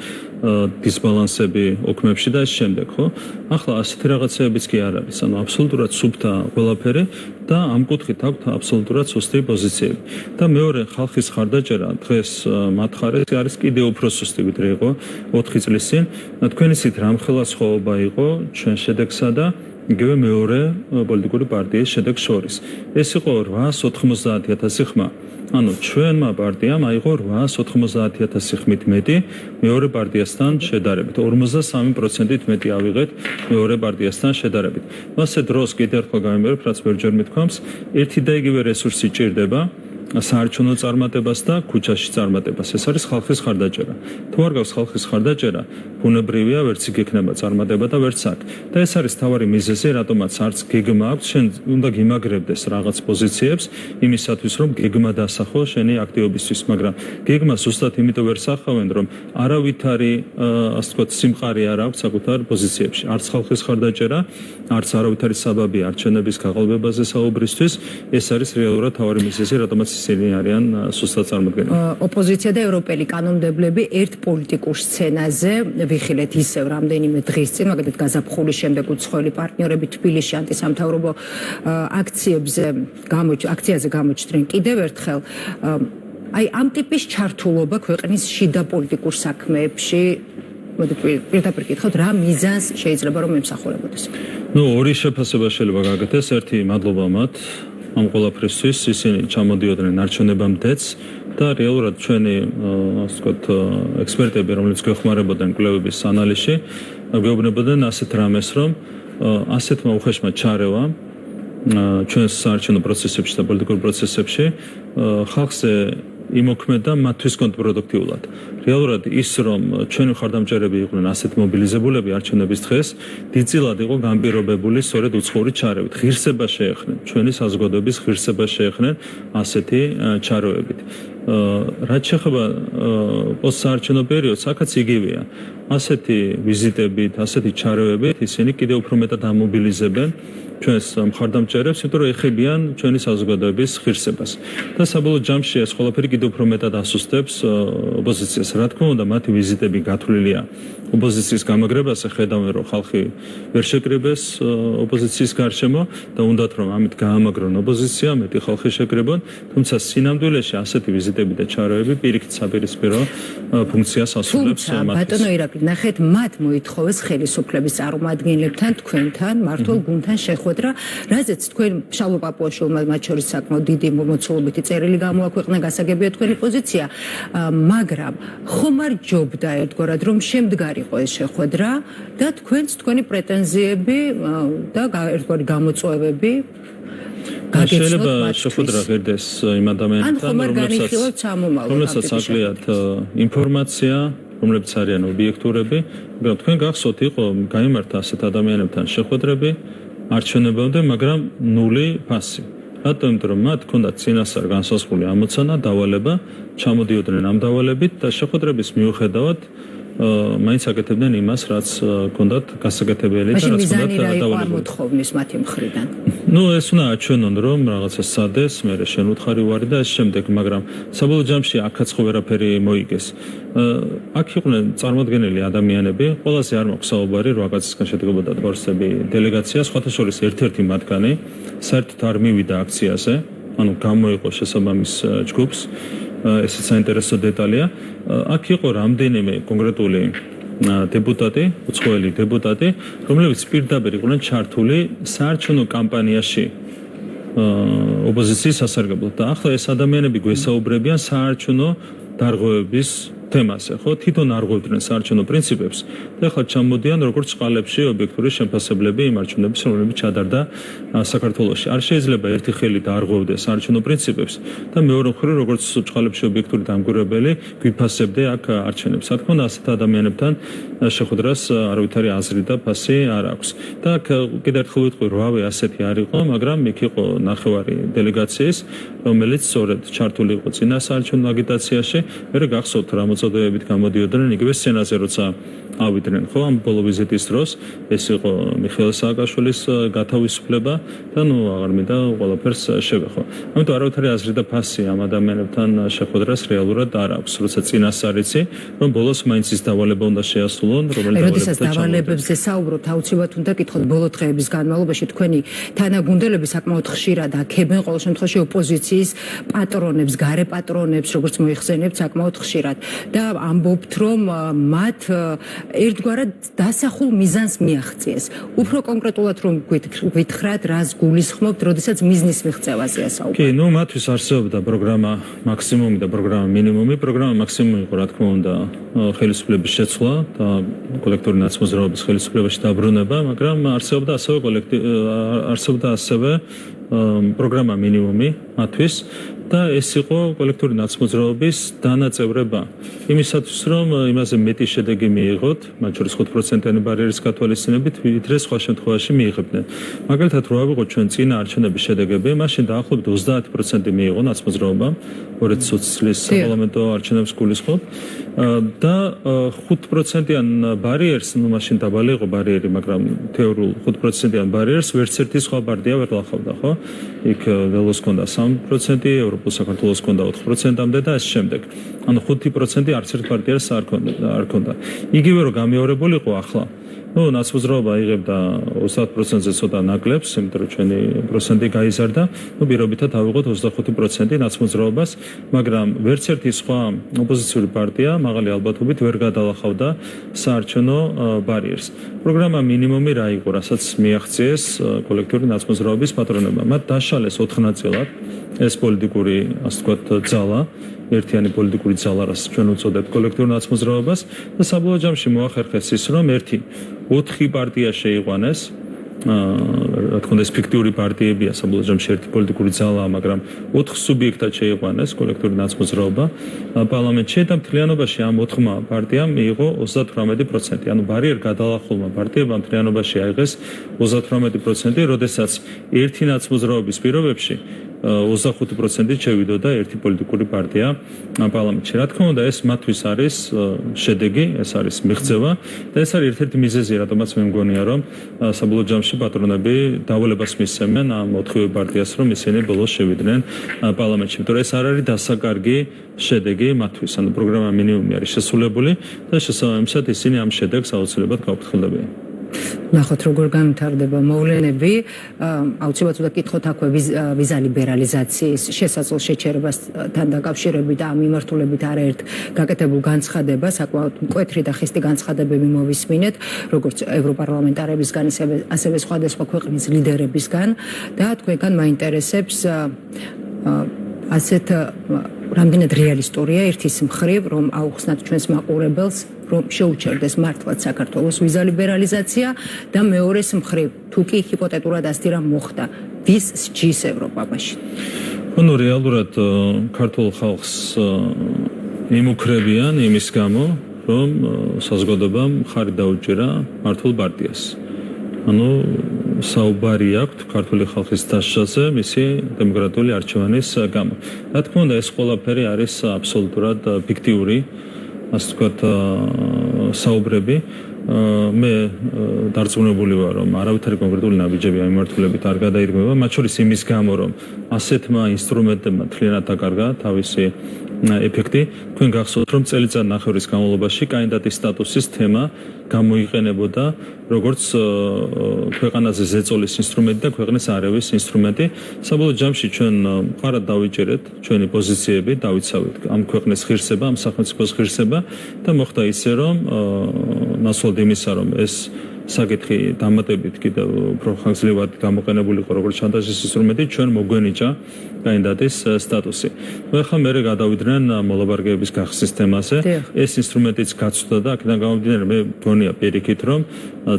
დისბალანსები ოქმებში და ეს შემდეგ, ხო? ახლა ასეთი რაღაცებიც კი არ არის. ანუ აბსოლუტურად სუფთა ყველაფერი და ამ კუთხით აქვთ აბსოლუტურად სუსტი პოზიციები. და მეორე ხალხის ხარდაჭერა დღეს მათ ხარეს არის კიდევ უფრო სუსტი ვიდრე იყო 4 წლის წინ. თქვენისით რამხელა სხვაობა იყო ჩვენ შედეგსა და იგივე მეორე პოლიტიკური პარტიის შედეგს შორის. ეს იყო 890,000 ხმა. ანუ ჩვენმა პარტიამ აიღო 890,000 ხმით მეტი მეორე პარტიასთან შედარებით. 53%-ით მეტი ავიღეთ მეორე პარტიასთან შედარებით. მასე დროს კიდევ ერთხელ გამიმერებ, რაც ბევრჯერ მithქვამს, ერთი და იგივე რესურსი ჭირდება საარჩევნო წარმატებას და ქუჩაში წარმატებას. ეს არის ხალხის ხარდაჭერა. თუ არ გაქვს ხალხის ხარდაჭერა, ბუნებრივია ვერც იქნება წარმატება და ვერც აქ. და ეს არის თავარი მიზეზი, რატომაც არც გეგმა აქვს, შენ უნდა გიმაგრებდეს რაღაც პოზიციებს იმისათვის, რომ გეგმა დასახო შენი აქტივობისთვის, მაგრამ გეგმა ზუსტად იმიტომ ვერ სახავენ, რომ არავითარი ასე ვთქვათ სიმყარე არ აქვს საკუთარ პოზიციებში. არც ხალხის ხარდაჭერა, არც არავითარი საბაბი არჩევნების გაყალბებაზე საუბრისთვის, ეს არის რეალურად თავარი მიზეზი, რატომაც ისინი არიან სუსტად წარმოდგენილი. ოპოზიცია და ევროპელი კანონმდებლები ერთ პოლიტიკურ სცენაზე ვიხილეთ ისევ რამდენიმე დღის წინ, მაგალითად გაზაფხულის შემდეგ უცხოელი პარტნიორები თბილისში ანტისამთავრობო აქციაზე გამოჩნდნენ კიდევ ერთხელ. აი ამ ტიპის ჩართულობა ქვეყნის შიდა პოლიტიკურ საქმეებში მოდი პირდაპირ კითხავთ, რა მიზანს შეიძლება რომ ემსახურებოდეს? ნუ ორი შეფასება შეიძლება გაკეთდეს, ერთი მადლობა მათ ამ ყველაფრისთვის, ისინი ჩამოდიოდნენ არჩევნებამდეც და რეალურად ჩვენი ასე ვთქვათ ექსპერტები, რომლებიც გვეხმარებოდნენ კვლევების ანალიზში, გვეუბნებოდნენ ასეთ რამეს, რომ ასეთმა უხეშმა ჩარევა ჩვენს საარჩევნო პროცესებში და პოლიტიკურ პროცესებში ხალხზე იმოქმედა მათთვის კონტრპროდუქტიულად. რეალურად ის რომ ჩვენი მხარდამჭერები იყვნენ ასეთ მობილიზებულები არჩევნების დღეს, დიდწილად იყო განპირობებული სწორედ უცხოური ჩარევით. ღირსება შეეხნენ, ჩვენი საზოგადოების ღირსება შეეხნენ ასეთი ჩარევებით. რაც შეეხება პოსტსაარჩევნო პერიოდს, აქაც იგივეა. ასეთი ვიზიტებით, ასეთი ჩარევებით ისინი კიდევ უფრო მეტად ამობილიზებენ ჩვენს მხარდამჭერებს, იმიტომ რომ ეხებიან ჩვენი საზოგადოების ღირსებას. და საბოლოო ჯამში ეს ყველაფერი კიდევ უფრო მეტად ასუსტებს ოპოზიციას. რა თქმა უნდა, მათი ვიზიტები გათვლილია ოპოზიციის გამაგრებაზე, ხედავენ რომ ხალხი ვერ შეკრიბეს ოპოზიციის გარშემო და უნდათ რომ ამით გაამაგრონ ოპოზიცია, მეტი ხალხი შეკრიბონ, თუმცა სინამდვილეში ასეთი ვიზიტები ვიზიტები და ჩარეები პირიქით საპირისპირო ფუნქციას ასრულებს. ბატონო ირაკლი, ნახეთ, მათ მოითხოვეს ხელისუფლების წარმომადგენლებთან, თქვენთან, მართლ გუნდთან შეხვედრა, რაზეც თქვენ შალვა პაპუაშვილმა მათ შორის საკმაოდ დიდი მოცულობითი წერილი გამოაქვეყნა, გასაგებია თქვენი პოზიცია, მაგრამ ხომ არ ჯობდა ერთგვარად რომ შემდგარიყო ეს შეხვედრა და თქვენი პრეტენზიები და ერთგვარი გამოწვევები შეიძლება შეხვედრა ღირდეს იმ ადამიანებთან, რომლებსაც აკლიათ ინფორმაცია, რომლებიც არიან ობიექტურები, მაგრამ თქვენ გახსოვთ, იყო გაიმართა ასეთ ადამიანებთან შეხვედრები არჩევნებამდე, მაგრამ ნული ფასი. რატომ? იმიტომ რომ მათ ჰქონდათ წინასწარ განსაზღვრული ამოცანა, დავალება, ჩამოდიოდნენ ამ დავალებით და შეხვედრების მიუხედავად მაინც აკეთებდნენ იმას, რაც ჰქონდათ გასაკეთებელი და რაც ჰქონდათ დავალებული. მოთხოვნის მათი მხრიდან. ეს უნდა აჩვენონ, რომ რაღაცა სადეს, მე შენ უთხარი ვარი და ეს შემდეგ, მაგრამ საბოლოო ჯამში აქაც ხო ვერაფერი მოიგეს. აქ იყვნენ წარმოადგენელი ადამიანები, ყველაზე არ მაქვს საუბარი 8 კაცისგან შედგებოდა თორსები დელეგაცია, სხვათა შორის ერთ-ერთი მათგანი საერთოდ არ მივიდა აქციაზე, ანუ გამოიყო შესაბამის ჯგუფს. ესეც საინტერესო დეტალია. აქ იყო რამდენიმე კონკრეტული დეპუტატი, უცხოელი დეპუტატი, რომლებიც პირდაპირ იყვნენ ჩართული საარჩევნო კამპანიაში ოპოზიციის სასარგებლოდ. და ახლა ეს ადამიანები გვესაუბრებიან საარჩევნო დარღვევების თემაზე, ხო? თვითონ არღვევდნენ საარჩევნო პრინციპებს და ახლა ჩამოდიან როგორც წყალებში ობიექტური შემფასებლები იმ არჩევნების, რომლებიც ჩადარდა საქართველოში. არ შეიძლება ერთი ხელი დაარღვევდეს საარჩევნო პრინციპებს და მეორე მხრივ როგორც წყალებში ობიექტური დამკვირვებელი გვიფასებდე აქ არჩევნებს. რა თქმა უნდა, ასეთ ადამიანებთან შეხვედრას არავითარი აზრი და ფასი არ აქვს. და კიდევ ერთხელ ვიტყვი, რავი, ასეთი არ იყო, მაგრამ იქ იყო ნახევარი დელეგაციის, რომელიც სწორედ ჩართული იყო წინა საარჩევნო აგიტაციაში, მე გახსოვთ რა მოწოდებებით გამოდიოდნენ იგივე სცენაზე, როცა ავიდნენ, ხო, ამ ბოლო ვიზიტის დროს ეს იყო მიხეილ სააკაშვილის გათავისუფლება და აღარ მინდა ყველაფერს შევეხო. ამიტომ არავითარი აზრი და ფასი ამ ადამიანებთან შეხვედრას რეალურად არ აქვს, როცა წინასწარ იცი, რომ ბოლოს მაინც ის დავალება უნდა შეასრულონ, რომელიც როდესაც დავალებებზე საუბრობთ, აუცილებლად უნდა გითხოთ ბოლო დღეების განმავლობაში თქვენი თანაგუნდელები საკმაოდ ხშირად აქებენ ყოველ შემთხვევაში ოპოზიციის პატრონებს, გარე პატრონებს, როგორც მოიხსენებთ, საკმაოდ ხშირად და ამბობთ, რომ მათ ერთგვარად დასახულ მიზანს მიაღწიეს. უფრო კონკრეტულად რომ გითხრათ, რას გულისხმობთ, როდესაც მიზნის მიღწევაზეა საუბარი. კი, მათთვის არსებობდა პროგრამა მაქსიმუმი და პროგრამა მინიმუმი. პროგრამა მაქსიმუმი იყო, რა თქმა უნდა, ხელისუფლების შეცვლა და კოლექტიური ნაცმოძრაობის ხელისუფლებაში დაბრუნება, მაგრამ არსებობდა ასევე პროგრამა მინიმუმი მათთვის და ეს იყო კოლექტიური ნაცმოძრაობის დანაწევრება. იმისათვის, რომ იმაზე მეტი შედეგი მიიღოთ, მათ შორის 5%-იანი ბარიერის გათვალისწინებით, ვიდრე სხვა შემთხვევაში მიიღებდნენ. მაგალითად, რო ავიღოთ ჩვენ წინა არჩევნების შედეგები, მაშინ დაახლოებით 30% მიიღო ნაცმოძრაობა 2020 წლის საპარლამენტო არჩევნებს გულისხმობ და 5%-იან ბარიერს, მაშინ დაბალი იყო ბარიერი, მაგრამ თეორიულ 5%-იან ბარიერს ვერც ერთი სხვა პარტია ვერ ლახავდა, ხო? იქ ველოს ჰქონდა 3%, ევროპულ საქართველოს ჰქონდა 4%-ამდე და ეს შემდეგ. ანუ 5% არც ერთ პარტიას არ ჰქონდა. იგივე რომ გამეორებულიყო ახლა. ნაცმოძრაობა იღებდა 30%-ზე ცოტა ნაკლებს, იმიტომ რომ ჩვენი პროცენტი გაიზარდა. პირობითად ავიღოთ 25% ნაცმოძრაობას, მაგრამ ვერც ერთი სხვა ოპოზიციური პარტია მაღალი ალბათობით ვერ გადალახავდა საარჩევნო ბარიერს. პროგრამა მინიმუმი რა იყო, რასაც მიაღწიეს კოლექტიური ნაცმოძრაობის პატრონებმა. მათ დაშალეს 4 ნაწილად ეს პოლიტიკური, ასე ვთქვათ, ძალა, ერთიანი პოლიტიკური ძალა, რაც ჩვენ უწოდებთ კოლექტიურ ნაცმოძრაობას და საბოლოო ჯამში მოახერხეს ის, რომ 4 პარტია შეიყვანეს, რა თქმა უნდა, ეს ფიქტიური პარტიებია, საბოლოო ჯამში ერთი პოლიტიკური ძალაა, მაგრამ 4 სუბიექტად შეიყვანეს კოლექტიური ნაცმოძრაობა პარლამენტში და მთლიანობაში ამ 4 პარტიამ მიიღო 38%. ანუ ბარიერ გადალახულმა პარტიებამ მთლიანობაში აიღეს 38%, როდესაც ერთი ნაცმოძრაობის პირობებში 25% შევიდოდა ერთი პოლიტიკური პარტია პარლამენტში. რა თქმა უნდა, ეს მათთვის არის შედეგი, ეს არის მიღწევა და ეს არის ერთ-ერთი მიზეზი, რატომაც მე მგონია, რომ საბოლოო ჯამში პატრონები დავალებას მისცემენ ამ 4 პარტიას, რომ ისინი ბოლოს შევიდნენ პარლამენტში. იმიტომ რომ ეს არ არის დასაკარგი შედეგი მათთვის. ანუ პროგრამა მინიმუმი არის შესრულებული და შესაბამისად ისინი ამ შედეგს აუცილებლად გაუფრთხილდებიან. ნახოთ როგორ განვითარდება მოვლენები, აუცილებლად უნდა კითხოთ აქვე ვიზა ლიბერალიზაციის შესაძლო შეჩერებასთან დაკავშირებით და ამ მიმართულებით არაერთ გაკეთებულ განცხადებას, საკმაოდ მკვეთრი და ხისტი განცხადებები მოვისმინეთ, როგორც ევროპარლამენტარებისგან, ასევე სხვადასხვა ქვეყნის ლიდერებისგან და თქვენგან მაინტერესებს ასეთ რამდენად რეალისტურია ერთის მხრივ, რომ აუხსნათ ჩვენს მაყურებელს, რომ შეუჩერდეს მართლაც საქართველოს ვიზა ლიბერალიზაცია და მეორეს მხრივ, თუ კი ჰიპოთეტურად ასეთი რამ მოხდა, ვის სჯის ევროპა მაშინ? ანუ რეალურად ქართულ ხალხს იმუქრებიან იმის გამო, რომ საზოგადოებამ ხარი დაუჭირა მართულ პარტიას. ანუ საუბარი აქვს ქართული ხალხის დასჯაზე მისი დემოკრატიული არჩევანის გამო. რა თქმა უნდა, ეს ყველაფერი არის აბსოლუტურად ფიქტიური, ასე ვთქვათ, საუბრები. მე დარწმუნებული ვარ, რომ არავითარი კონკრეტული ნაბიჯები ამ მიმართულებით არ გადაირღვევა, მათ შორის იმის გამო, რომ ასეთმა ინსტრუმენტებმა თლიანად დაკარგა თავისი ეფექტი. თქვენ გახსოვთ, რომ წელიწად-ნახევრის განმავლობაში კანდიდატის სტატუსის თემა გამოიყენებოდა როგორც ქვეყანაზე ზეწოლის ინსტრუმენტი და ქვეყნის არევის ინსტრუმენტი. საბოლოო ჯამში ჩვენ მყარად დავიჭერეთ ჩვენი პოზიციები, დავიცავეთ ამ ქვეყნის ღირსება, ამ სახელმწიფოს ღირსება და მოხდა ისე, რომ ნაცვლად იმისა, რომ ეს საკითხი დამატებით კიდევ უფრო ხანგრძლივად გამოყენებული იყო როგორც შანტაჟის ინსტრუმენტი, ჩვენ მოგვენიჭა კანდიდატის სტატუსი. ახლა მე გადავიდნენ მოლაპარაკებების გახსნის თემაზე. ეს ინსტრუმენტიც გაცვდა და აქედან გამომდინარე მე მგონია პირიქით, რომ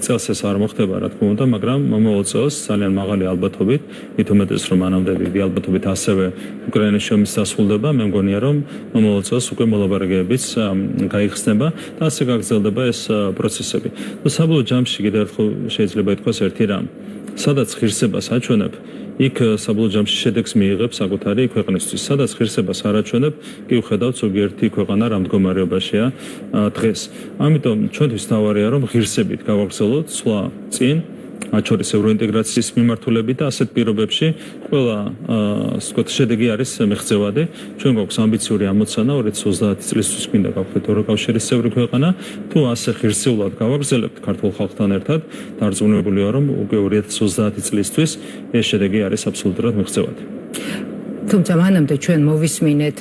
წელს ეს არ მოხდება, რა თქმა უნდა, მაგრამ მომავალ წელს ძალიან მაღალი ალბათობით, მით უმეტეს რომ მანამდე დიდი ალბათობით ასევე უკრაინის ომის დასრულდება, მე მგონია რომ მომავალ წელს უკვე მოლაპარაკებებიც გაიხსნება და ასე გაგრძელდება ეს პროცესები. და საბოლოო ჯამში კიდევ ერთხელ შეიძლება ითქვას ერთი რამ. სადაც ღირსებას აჩვენებ, იქ საბოლოო ჯამში შედეგს მიიღებ საკუთარი ქვეყნისთვის. სადაც ღირსებას არ აჩვენებ, კი ვხედავთ ზოგიერთი ქვეყანა რა მდგომარეობაშია დღეს. ამიტომ ჩვენთვის თავარია რომ ღირსებით გავაგრძელოთ სვლა წინ, მათ შორის ევროინტეგრაციის მიმართულებით და ასეთ პირობებში ყველა შედეგი არის მიღწევადი. ჩვენ გვაქვს ამბიციური ამოცანა 2030 წლისთვის მინდა გავხდეთ ევროკავშირის წევრი ქვეყანა. თუ ასე ღირსეულად გავაგრძელებთ ქართულ ხალხთან ერთად, დარწმუნებული ვარ, რომ უკვე 2030 წლისთვის ეს შედეგი არის აბსოლუტურად მიღწევადი. თუმცა მანამდე ჩვენ მოვისმინეთ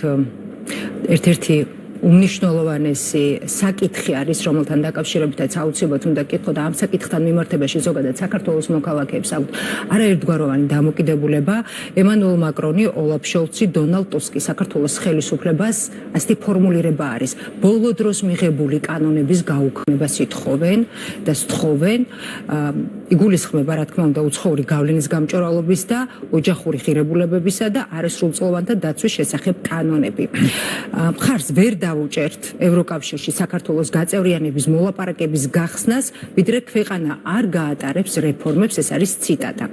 ერთ-ერთი უმნიშვნელოვანესი საკითხი არის, რომელთან დაკავშირებითაც აუცილებლად უნდა კითხოთ და ამ საკითხთან მიმართებაში ზოგადად საქართველოს მოქალაქეებს აქვთ არაერთგვაროვანი დამოკიდებულება. ემანუელ მაკრონი, ოლაფ შოლცი, დონალდ ტუსკი საქართველოს ხელისუფლებას ასეთი ფორმულირება არის. ბოლო დროს მიღებული კანონების გაუქმებას ითხოვენ და სთხოვენ. იგულისხმება, რა თქმა უნდა, უცხოური გავლენის გამჭვირვალობის და ოჯახური ღირებულებებისა და არასრულწლოვანთა დაცვის შესახებ კანონები. მხარს ვერ დავუჭერთ ევროკავშირში საქართველოს გაწევრიანების მოლაპარაკების გახსნას, ვიდრე ქვეყანა არ გაატარებს რეფორმებს, ეს არის ციტატა.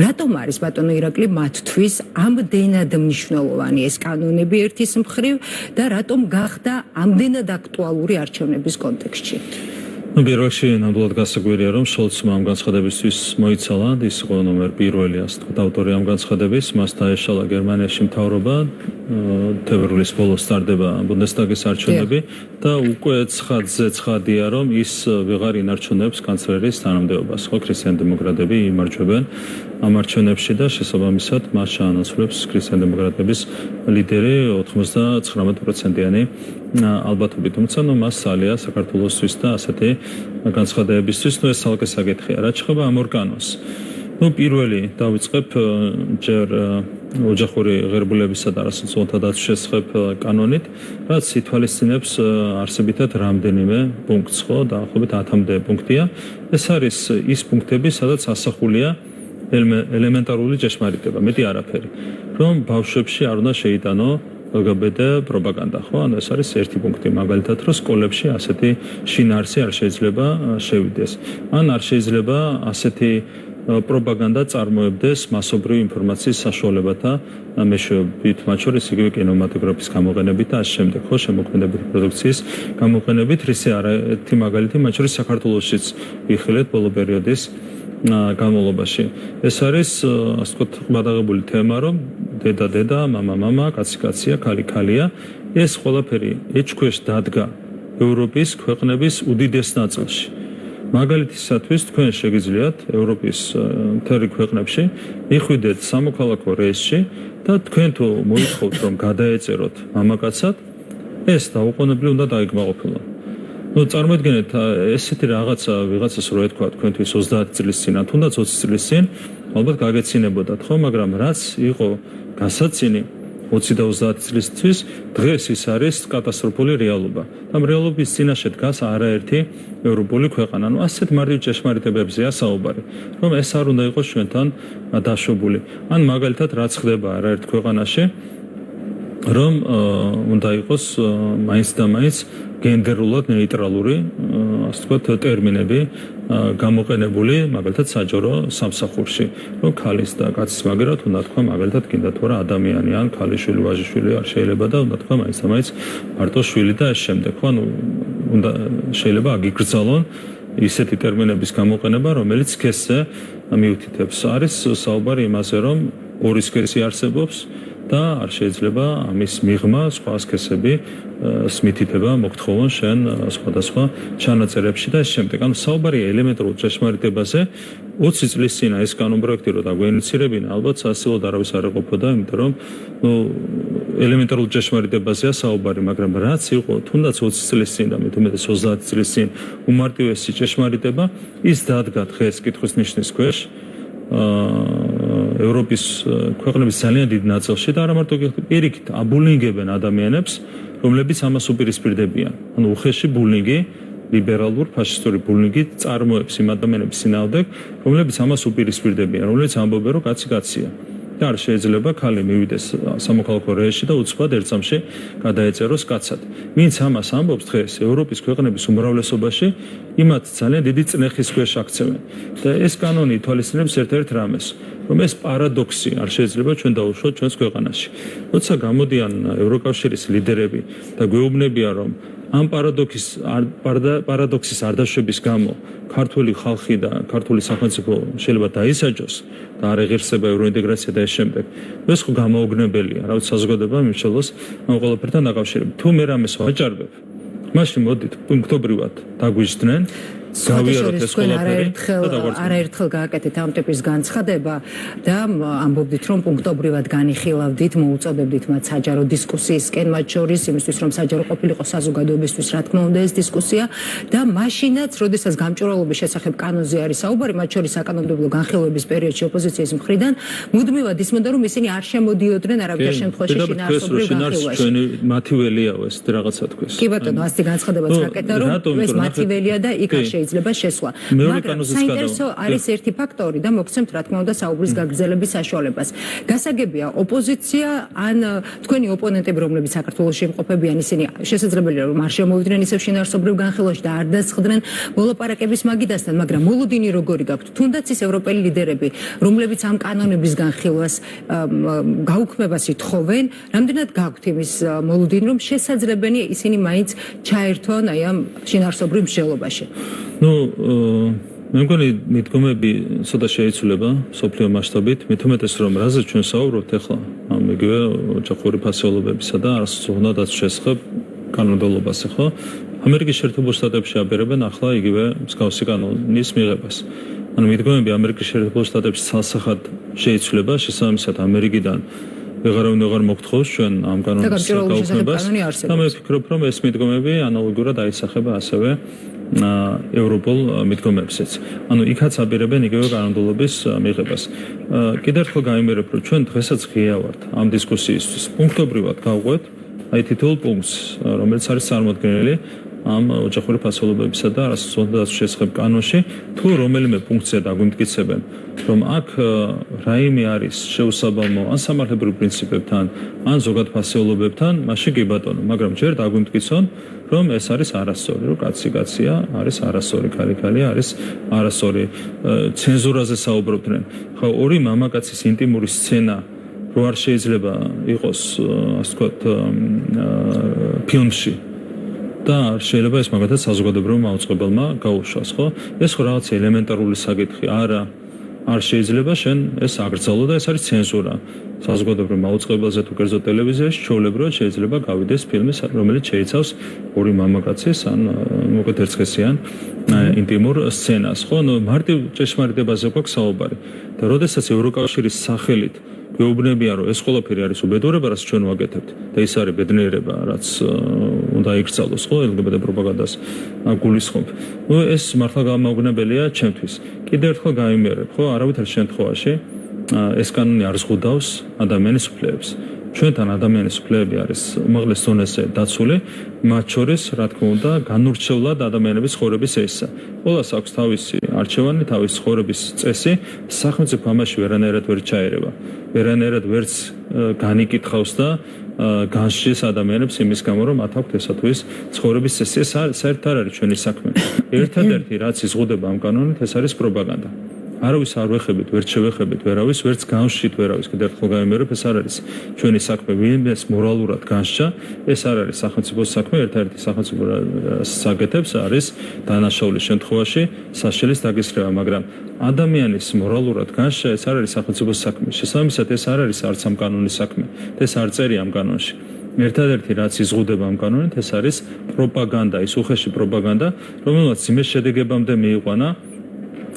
რატომ არის ბატონო ირაკლი მათთვის ამდენად მნიშვნელოვანი ეს კანონები ერთის მხრივ და რატომ გახდა ამდენად აქტუალური არჩევნების კონტექსტში? პირველში ნამდვილად გასაკვირია, რომ შოლცმა ამ განცხადებისთვის მოიცალა, ის იყო ნომერ პირველი, ასე ვთქვათ, ავტორი ამ განცხადების, მას დაეშალა გერმანიაში მთავრობა, თებერვლის ბოლოს სტარდება ბუნდესტაგის არჩევნები და უკვე ცხადია, რომ ის ვეღარ ინარჩუნებს კანცლერის თანამდებობას. ხო, ქრისტიან-დემოკრატები იმარჯვებენ ამ არჩევნებში და შესაბამისად მას შეანაცვლებს ქრისტიან-დემოკრატების ლიდერი 99%-იანი ალბათობით. თუმცა მას სალია საქართველოსთვის და ასეთი განცხადებებისთვის, ეს ცალკე საკითხია. რაც შეეხება ამ ორ კანონს. პირველი დავიწყებ ჯერ ოჯახური ღირებულებისა და არასრულწლოვანთა დაცვის შესახებ კანონით, რაც ითვალისწინებს არსებითად რამდენიმე პუნქტს, ხო, დაახლოებით 10-მდე პუნქტია. ეს არის ის პუნქტები, სადაც ასახულია ელემენტარული ჭეშმარიტება, მეტი არაფერი, რომ ბავშვებში არ უნდა შეიტანო LGBT პროპაგანდა, ხო? ანუ ეს არის ერთი პუნქტი, მაგალითად, რომ სკოლებში ასეთი შინაარსი არ შეიძლება შევიდეს. ან არ შეიძლება ასეთი პროპაგანდა წარმოებდეს მასობრივი ინფორმაციის საშუალებათა მეშვეობით, მათ შორის იგივე კინემატოგრაფის გამოყენებით და ასე შემდეგ, ხო, შემოქმედებითი პროდუქციის გამოყენებით, რისი არაერთი მაგალითი, მათ შორის საქართველოშიც ვიხილეთ ბოლო პერიოდის განმავლობაში. ეს არის, ასე ვთქვათ, ყბადაღებული თემა, რომ დედა, მამა, კაცი, ქალი, ეს ყველაფერი ეჭქვეშ დადგა ევროპის ქვეყნების უდიდეს ნაწილში. მაგალითისათვის თქვენ შეგიძლიათ ევროპის მთელი ქვეყნებში მიხვიდეთ სამოქალაქო რეესში და თქვენ თუ მოითხოვთ რომ გადაეწეროთ მამაკაცად, ეს დაუყოვნებლივ უნდა დაიკმაყოფილონ. Ну, წარმოიდგინეთ, ესეთი რაღაცა ვიღაცას რო ეთქვა თქვენთვის 30 წლის წინ, თუნდაც 20 წლის წინ, ალბათ გაგეცინებოდათ, ხო, მაგრამ რაც იყო გასაცინი 20 და 30 წლისთვის, დღეს ის არის კატასტროფული რეალობა. ამ რეალობის წინაშე დგას არაერთი ევროპული ქვეყანა. Ну, ასეთ მარტივ ჭეშმარიტებებზეა საუბარი, რომ ეს არ უნდა იყოს ჩვენთან დაშვებული. ან მაგალითად, რაც ხდება არაერთ ქვეყანაში, რომ უნდა იყოს მაინც და მაინც გენდერულად ნეიტრალური, ასე ვთქვათ, ტერმინები გამოყენებული, მაგალითად საჯარო სამსახურში, რომ ქალის და კაცის მაგერად უნდა თქვა, მაგალითად, გინდა თუ რა ადამიანი ან ქალიშვილი, ვაჟიშვილი არ შეიძლება და უნდა თქვა მაინც და მაინც მარტო შვილი და ეს შემდეგ, ხო, ანუ უნდა შეიძლება აგიგრძალონ ისეთი ტერმინების გამოყენება, რომელიც სქესზე მიუთითებს. არის საუბარი იმაზე, რომ ორი სქესი არსებობს და არ შეიძლება ამის მიღმა სხვა სქესები მითითება მოგთხოვონ შენ სხვადასხვა ჩანაწერებში და ეს შემდეგ. ანუ საუბარია ელემენტარულ ჭეშმარიტებაზე. 20 წლის წინ ეს კანონპროექტი რო დაგვეინიცირებინა, ალბათ სასილოდ არავის არ ეყოფოდა, იმიტომ რომ ელემენტარულ ჭეშმარიტებაზეა საუბარი, მაგრამ რაც იყო თუნდაც 20 წლის წინ და მით უმეტეს 30 წლის წინ უმარტივესი ჭეშმარიტება, ის დადგა დღეს კითხვის ნიშნის ქვეშ. ევროპის ქვეყნების ძალიან დიდ ნაწილში და არა მარტო პირიქით აბულინგებენ ადამიანებს, რომლებიც ამას უპირისპირდებიან. ანუ უხეში ბულინგი, ლიბერალურ ფაშისტური ბულინგი წარმოებს იმ ადამიანების წინააღმდეგ, რომლებიც ამას უპირისპირდებიან, რომლებიც ამბობენ, რომ კაცი კაცია. და არ შეიძლება ქალი მივიდეს სამოქალაქო რეესში და უცბად ერთ წამში გადაეწეროს კაცად. ვინც ამას ამბობს დღეს ევროპის ქვეყნების უმრავლესობაში, იმათ ძალიან დიდი წნეხის ქვეშ აქცევენ. და ეს კანონი ითვალისწინებს ერთ-ერთ რამეს, რომ ეს პარადოქსი არ შეიძლება ჩვენ დაუშვოთ ჩვენს ქვეყანაში. როცა გამოდიან ევროკავშირის ლიდერები და გვეუბნებიან, რომ ამ პარადოქსის არდაშვების გამო ქართული ხალხი და ქართული სახელმწიფო შეიძლება დაისაჯოს და არ ეღირსება ევროინტეგრაცია და ეს შემდეგ. ეს ხო გამოუგნებელია, რა ვიცი საზოგადოება მიმშელოს ამ ყველაფერთან დაკავშირებით. თუ მე რამეს ვაჭარბებ, მაშინ მოდით პუნქტობრივად დაგვიჯდნენ. გავიაროთ ეს ყველაფერი და არაერთხელ გააკეთეთ ამ ტიპის განცხადება და ამბობდით, რომ პუნქტობრივად განიხილავდით, მოუწოდებდით მათ საჯარო დისკუსიისკენ, მათ შორის იმისთვის, რომ საჯარო ყოფილიყო საზოგადოებისთვის, რა თქმა უნდა, ეს დისკუსია და მაშინაც, როდესაც გამჭვირვალობის შესახებ კანონზე არის საუბარი, მათ შორის საკანონმდებლო განხილვების პერიოდში ოპოზიციის მხრიდან, მუდმივად ისმოდა, რომ ისინი არ შემოდიოდნენ არავითარ შემთხვევაში შინაარსობრივ განხილვაში. მათიველია ეს რაღაცა თქვეს. კი ბატონო, ასეთი განცხადებაც გაკეთა, რომ ეს მათიველია და იქ შეიძლება შესვლა. მაგრამ საინტერესო არის ერთი ფაქტორი და მოგცემთ რა თქმა უნდა საუბრის გაგრძელების საშუალებას. გასაგებია, ოპოზიცია ან თქვენი ოპონენტები, რომლებიც საქართველოში იმყოფებიან, ისინი შესაძლებელია რომ არ შემოვიდნენ ისევ შინაარსობრივ განხილვაში და არ დასხდნენ მოლაპარაკების მაგიდასთან, მაგრამ მოლოდინი როგორი გაქვთ? თუნდაც ის ევროპელი ლიდერები, რომლებიც ამ კანონების განხილვას გაუქმებას ითხოვენ, რამდენად გაქვთ იმის მოლოდინი, რომ შესაძლებელია ისინი მაინც ჩაერთონ აი ამ შინაარსობრივ მსჯელობაში? Ну, მე მგონი მიდგომები ცოტა შეიცვლება სოფლიო მასშტაბით, მით უმეტეს რომ რაზე ჩვენ საუბრობთ ახლა, ამ იგივე ოჯახური ფასეულობებისა და არასწორად შესახებ კანონმდებლობაზე, ხო? ამერიკის შეერთებულ შტატებში აბერებენ ახლა იგივე მსგავსი კანონის მიღებას. ანუ მიდგომები ამერიკის შეერთებულ შტატებში ცალსახად შეიცვლება, შესაბამისად ამერიკიდან ვეღარავინ აღარ მოგთხოვს ჩვენ ამ კანონის გაუქმებას. და მე ვფიქრობ, რომ ეს მიდგომები ანალოგიურად აისახება ასევე ევროპულ მიდგომებსაც. ანუ იქაც აბერებენ იგივე კანონმდებლობის მიღებას. კიდევ ერთხელ გამიმერებ, რომ ჩვენ დღესაც ღია ვართ ამ დისკუსიისთვის. პუნქტობრივად გავყვეთ აი თითოეულ პუნქტს, რომელიც არის წარმოდგენილი ამ ოჯახური ფასეულობებისა და არასწორად შესახებ კანონში, თუ რომელიმე პუნქტზე დაგვიმტკიცებენ, რომ აქ რაიმე არის შეუსაბამო ან სამართლებრივ პრინციპებთან, ან ზოგად ფასეულობებთან, მაშინ კი ბატონო, მაგრამ ჯერ დაგვიმტკიცონ, რომ ეს არის არასწორი, რომ კაცი კაცია, არის არასწორი, ქალი ქალია, არის არასწორი. ცენზურაზე საუბრობდნენ. ხო, ორი მამაკაცის ინტიმური სცენა რო არ შეიძლება იყოს, ასე ვთქვათ, ფილმში და შეიძლება ეს მაგათაც საზოგადოებრივმა მაუწყებელმა გაუშვას, ხო? ეს ხო რაღაც ელემენტარული საკითხი არა. არ შეიძლება შენ ეს აკრძალო და ეს არის ცენზურა. საზოგადოებრივ მაუწყებელზე თუ კერძო ტელევიზიაში ჩვეულებრივად შეიძლება გავიდეს ფილმი, რომელიც შეიცავს ორი მამაკაცის ან მოკლედ ერთსქესიან ინტიმურ სცენას. ხო, მარტივ ჭეშმარიტებაზე გვაქვს საუბარი. და როდესაც ევროკავშირის სახელით გვეუბნებიან, რომ ეს ყველაფერი არის უბედურება, რაც ჩვენ ვაკეთებთ და ის არის ბედნიერება, რაც უნდა იკრძალოს, ხო, LGBT პროპაგანდას გულისხმობ. ეს მართლა გამაოგნებელია ჩემთვის. კიდევ ერთხელ გაიმეორებ, ხო, არავითარ შემთხვევაში ეს კანონი არ ზღუდავს ადამიანის უფლებებს. ჩვენთან ადამიანის უფლებები არის უმაღლეს დონეზე დაცული, მათ შორის, რა თქმა უნდა, განურჩევლად ადამიანების ცხოვრების წესა. ყველას აქვს თავისი არჩევანი, თავისი ცხოვრების წესი, სახელმწიფო ამაში ვერანაირად ვერ ჩაერევა. ვერანაირად ვერც განიკითხავს და განსჯის ადამიანებს იმის გამო, რომ მათ აქვთ ესა თუ ის ცხოვრების წესი. ეს საერთოდ არ არის ჩვენი საქმე. ერთადერთი რაც იზღუდება ამ კანონით, ეს არის პროპაგანდა. არავის არ ვეხებით, ვერ შევეხებით, ვერავის, ვერც განსჯით ვერავის. კიდევ ერთხელ გამიმერებ, ეს არ არის ჩვენი საქმე, ვინმეს მორალურად განსჯა, ეს არ არის სახელმწიფოს საქმე, ერთადერთი სახელმწიფო საკეთებს არის დანაშაულის შემთხვევაში საშელის დაგისრება, მაგრამ ადამიანის მორალურად განსჯა ეს არ არის სახელმწიფოს საქმე. შესაბამისად, ეს არ არის არც ამ კანონის საქმე, ეს არ წერია ამ კანონში. ერთადერთი რაც იზღუდება ამ კანონით, ეს არის პროპაგანდა, ის უხეში პროპაგანდა, რომელსაც იმის შედეგებამდე მიიყვანა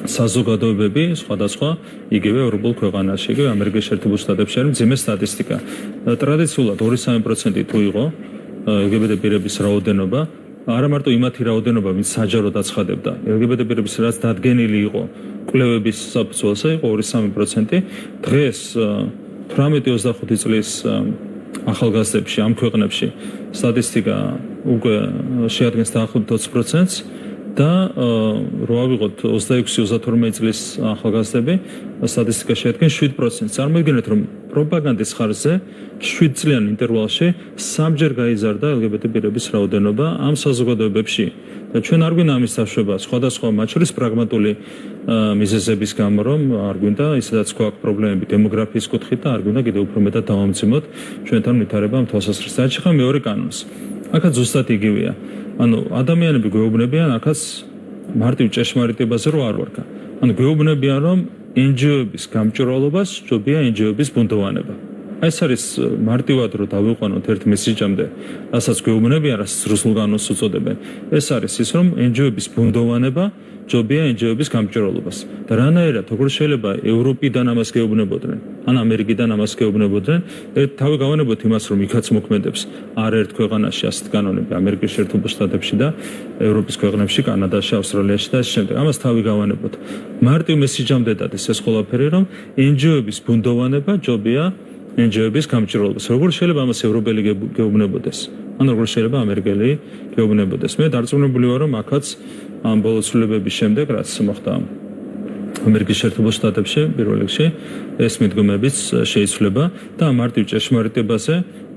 საზოგადოებები სხვადასხვა იგივე ევროპულ ქვეყანაში, იგივე ამერიკის შეერთებულ შტატებში არის მძიმე სტატისტიკა. ტრადიციულად 2-3% თუ იყო LGBT პირების რაოდენობა, არა მარტო იმათი რაოდენობა, ვინც საჯაროდ აცხადებდა. LGBT პირების რაც დადგენილი იყო კვლევების საფუძველზე, იყო 2-3%. დღეს 18-25 წლის ახალგაზრდებში ამ ქვეყნებში სტატისტიკა უკვე შეადგენს დაახლოებით 20%-ს. და რო ავიღოთ 26-32 წლის ახალგაზრდები, სტატისტიკა შეადგენს 7%. წარმოიდგინეთ, რომ პროპაგანდის ხარჯზე 7 წლიან ინტერვალში 3-ჯერ გაიზარდა LGBT პირების რაოდენობა ამ საზოგადოებებში. და ჩვენ არ გვინდა ამის დაშვება სხვადასხვა მათ შორის პრაგმატული მიზეზების გამო, რომ არ გვინდა ისედაც გვაქვს პრობლემები დემოგრაფიის კუთხით და არ გვინდა კიდევ უფრო მეტად დავამძიმოთ ჩვენთან ვითარება ამ თვალსაზრისით. აჩხა მეორე კანონს. აქაც ზუსტად იგივეა. ანუ ადამიანები გვეუბნებიან აქაც მარტივ ჭეშმარიტებაზე რომ არ ვარქა. ანუ გვეუბნებიან რომ NGO-ების გამჭვირვალობას ჯობია NGO-ების ბუნდოვანება. ეს არის მარტივად რომ დავიყვანოთ ერთ მესიჯამდე, რასაც გვეუბნებიან, რასაც რუსულ კანონს უწოდებენ. ეს არის ის რომ NGO-ების ბუნდოვანება ჯობია NGO-ების გამჭვირვალობას. და რანაირად როგორ შეიძლება ევროპიდან ამას გეუბნებოდნენ, ან ამერიკიდან ამას გეუბნებოდნენ, თავი გავანებოთ იმას, რომ იქაც მოქმედებს არაერთ ქვეყანაში ასეთ კანონები, ამერიკის შეერთებულ შტატებში და ევროპის ქვეყნებში, კანადაში, ავსტრალიაში და ამ შემდეგ. ამას თავი გავანებოთ. მარტივ მესიჯამდე დადეს ეს ყველაფერი, რომ NGO-ების ბუნდოვანება ჯობია NGO-ების გამჭვირვალობას. როგორ შეიძლება ამას ევროპელი გეუბნებოდეს? ან როგორ შეიძლება ამერიკელი გეუბნებოდეს? მე დარწმუნებული ვარ, რომ აქაც ამ ბოლო ცვლილებების შემდეგ, რაც მოხდა ამერიკის შეერთებულ შტატებში, პირველ რიგში, ეს მიდგომებიც შეიცვლება და მარტივ ჭეშმარიტებაზე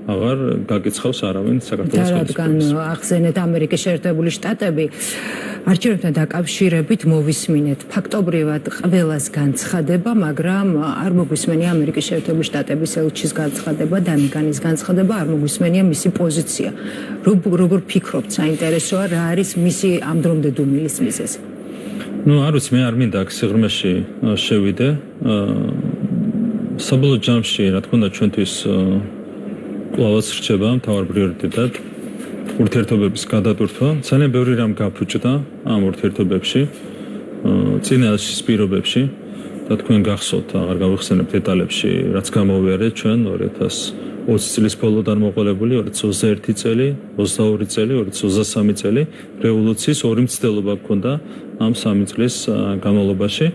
აღარ გაკიცხავს არავინ საქართველოს რადგან ახსენეთ ამერიკის შეერთებული შტატები არჩევნებთან დაკავშირებით მოვისმინეთ ფაქტობრივად ყველას განცხადება, მაგრამ არ მოგვისმენია ამერიკის შეერთებული შტატების ელჩის განცხადება, დამიკანის განცხადება, არ მოგვისმენია მისი პოზიცია. როგორ ფიქრობთ, საინტერესოა, რა არის მისი ამ დრომდე დუმილის მიზეზი? არ ვიცი, მე არ მინდა აქ სიღრმეში შევიდე. საბოლოო ჯამში, რა თქმა უნდა, ჩვენთვის კვლავაც რჩება მთავარ პრიორიტეტად ურთიერთობების გადატვირთვა. ძალიან ბევრი რამ გაფუჭდა ამ ურთიერთობებში, წინაშის პირობებში და თქვენ გახსოვთ, აღარ გავიხსენებ დეტალებში, რაც გამოვიარეთ ჩვენ 2020 წლის ბოლოდან მოყოლებული 2021 წელი, 22 წელი, 2023 წელი რევოლუციის ორი მცდელობა გქონდა ამ 3 წლის განმავლობაში.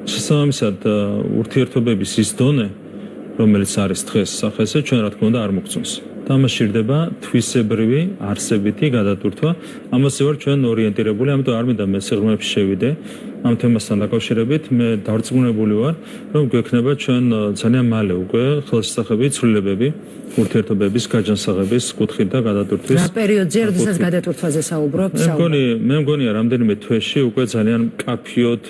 შესაბამისად, ურთიერთობების ის დონე, რომელიც არის დღეს სახეზე, ჩვენ რა თქმა უნდა არ მოგწონს. და ამას სჭირდება თვისებრივი არსებითი გადატვირთვა. ამაზე ვარ ჩვენ ორიენტირებული, ამიტომ არ მინდა მე სიღრმეებში შევიდე ამ თემასთან დაკავშირებით. მე დარწმუნებული ვარ, რომ გვექნება ჩვენ ძალიან მალე უკვე ხელშესახები ცვლილებები ურთიერთობების გაჯანსაღების კუთხით და გადატვირთვის. რა პერიოდზე, როდესაც გადატვირთვაზე საუბრობთ? მე მგონია რამდენიმე თვეში უკვე ძალიან მკაფიოდ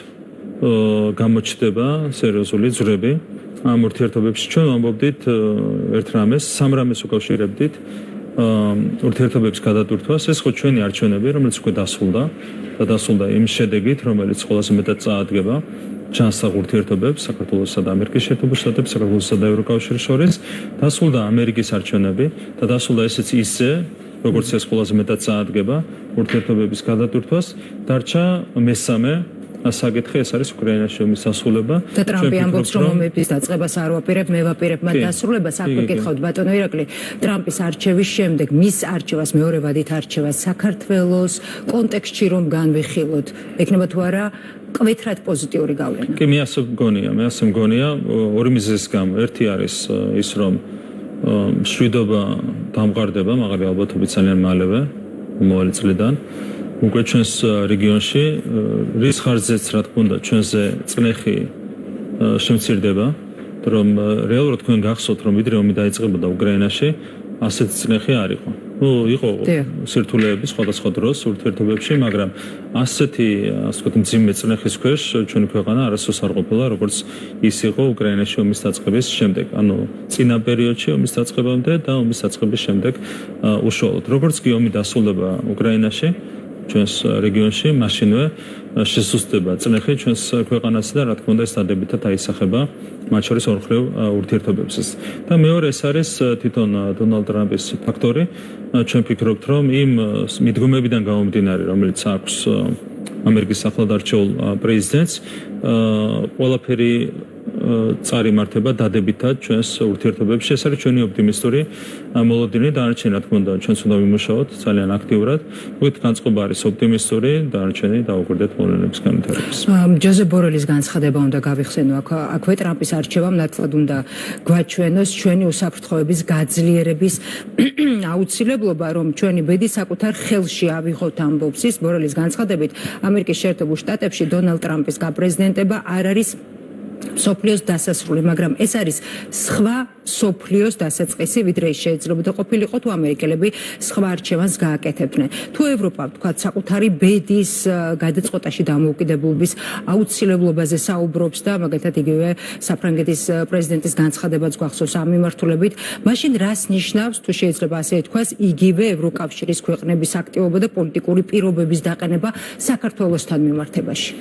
გამოჩნდება სერიოზული ძვრები ამ ურთიერთობებში. ჩვენ ვამბობდით ერთ რამეს, სამ რამეს უკავშირებდით ურთიერთობების გადატვირთვას. ეს ხო ჩვენი არჩევნები, რომელიც უკვე დასრულდა და დასრულდა იმ შედეგით, რომელიც ყველაზე მეტად წაადგება ჯანსაღ ურთიერთობებს საქართველოსა და ამერიკის შეერთებულ შტატებს, საქართველოსა და ევროკავშირის შორის, დასრულდა ამერიკის არჩევნები და დასრულდა ესეც ისე, როგორც ეს ყველაზე მეტად წაადგება ურთიერთობების გადატვირთვას, დარჩა მესამე საკითხი, ეს არის უკრაინაში ომის დასრულება. და ტრამპი ამბობს, რომ ომების დაწყებას არ ვაპირებ, მე ვაპირებ მათ დასრულებას. აქ ვეკითხავთ ბატონო ირაკლი, ტრამპის არჩევის შემდეგ, მის არჩევას, მეორე ვადით არჩევას საქართველოს კონტექსტში რომ განვიხილოთ, ექნება თუ არა კვეთრად პოზიტიური გავლენა? კი, მე ასე მგონია, ორი მიზეზის გამო. ერთი არის ის, რომ მშვიდობა დამყარდება, მაგარი ალბათობით ძალიან მალევე, მომავალი წლიდან. უკვე ჩვენს რეგიონში რის ხარჯზეც რა თქმა უნდა ჩვენზე წნეხი შემცირდება, რომ რეალურად თქვენ გახსოვთ, რომ ვიდრე ომი დაიწყებოდა უკრაინაში, ასეთი წნეხი არ იყო. იყო სირთულეები სხვადასხვა დროს ურთიერთობებში, მაგრამ ასეთი, ასე ვთქვათ, მძიმე წნეხის ქვეშ ჩვენი ქვეყანა არასდროს არ ყოფილა, როგორც ის იყო უკრაინაში ომის დაწყების შემდეგ. ანუ წინა პერიოდში ომის დაწყებამდე და ომის დაწყების შემდეგ უშუალოდ. როგორც კი ომი დასრულდება უკრაინაში, ჩვენს რეგიონში, მაშინვე შესუსტდება წნეხი ჩვენს ქვეყანაზე და რა თქმა უნდა ეს დადებითად აისახება მათ შორის ორმხრივ ურთიერთობებსაც. და მეორე ეს არის თვითონ დონალდ ტრამპის ფაქტორი. ჩვენ ვფიქრობთ, რომ იმ მიდგომებიდან გამომდინარე, რომელიც აქვს ამერიკის ახლად არჩეულ პრეზიდენტს, ყველაფერი წარიმართება დადებითად ჩვენს ურთიერთობებში. ეს არის ჩვენი ოპტიმისტური მოლოდინი. დანარჩენი რა თქმა უნდა ჩვენც უნდა ვიმუშაოთ ძალიან აქტიურად. მოით განწყობა არის ოპტიმისტური, დანარჩენი დავუკვირდეთ მოვლენების განვითარებას. ჯოზეფ ბორელის განცხადება უნდა გავიხსენო აქვე ტრამპის არჩევამ ნათლად უნდა გვაჩვენოს ჩვენი უსაფრთხოების გაძლიერების აუცილებლობა, რომ ჩვენი ბედი საკუთარ ხელში ავიღოთ, ამბობს ის. ბორელის განცხადებით, ამერიკის შეერთებულ შტატებში დონალდ ტრამპის გაპრეზიდენტება არ არის სოფლიოს დასასრული, მაგრამ ეს არის სხვა სოფლიოს დასაწყისი, ვიდრე ის შეიძლებოდა ყოფილიყო თუ ამერიკელები სხვა არჩევანს გააკეთებდნენ. თუ ევროპა, თქვა, საკუთარი ბედის გადაწყვეტაში დამოუკიდებლობის აუცილებლობაზე საუბრობს და მაგალითად იგივე საფრანგეთის პრეზიდენტის განცხადებაც გვახსოვს ამ მიმართულებით, მაშინ რას ნიშნავს, თუ შეიძლება ასე ითქვას, იგივე ევროკავშირის ქვეყნების აქტივობა და პოლიტიკური პირობების დაყენება საქართველოსთან მიმართებაში?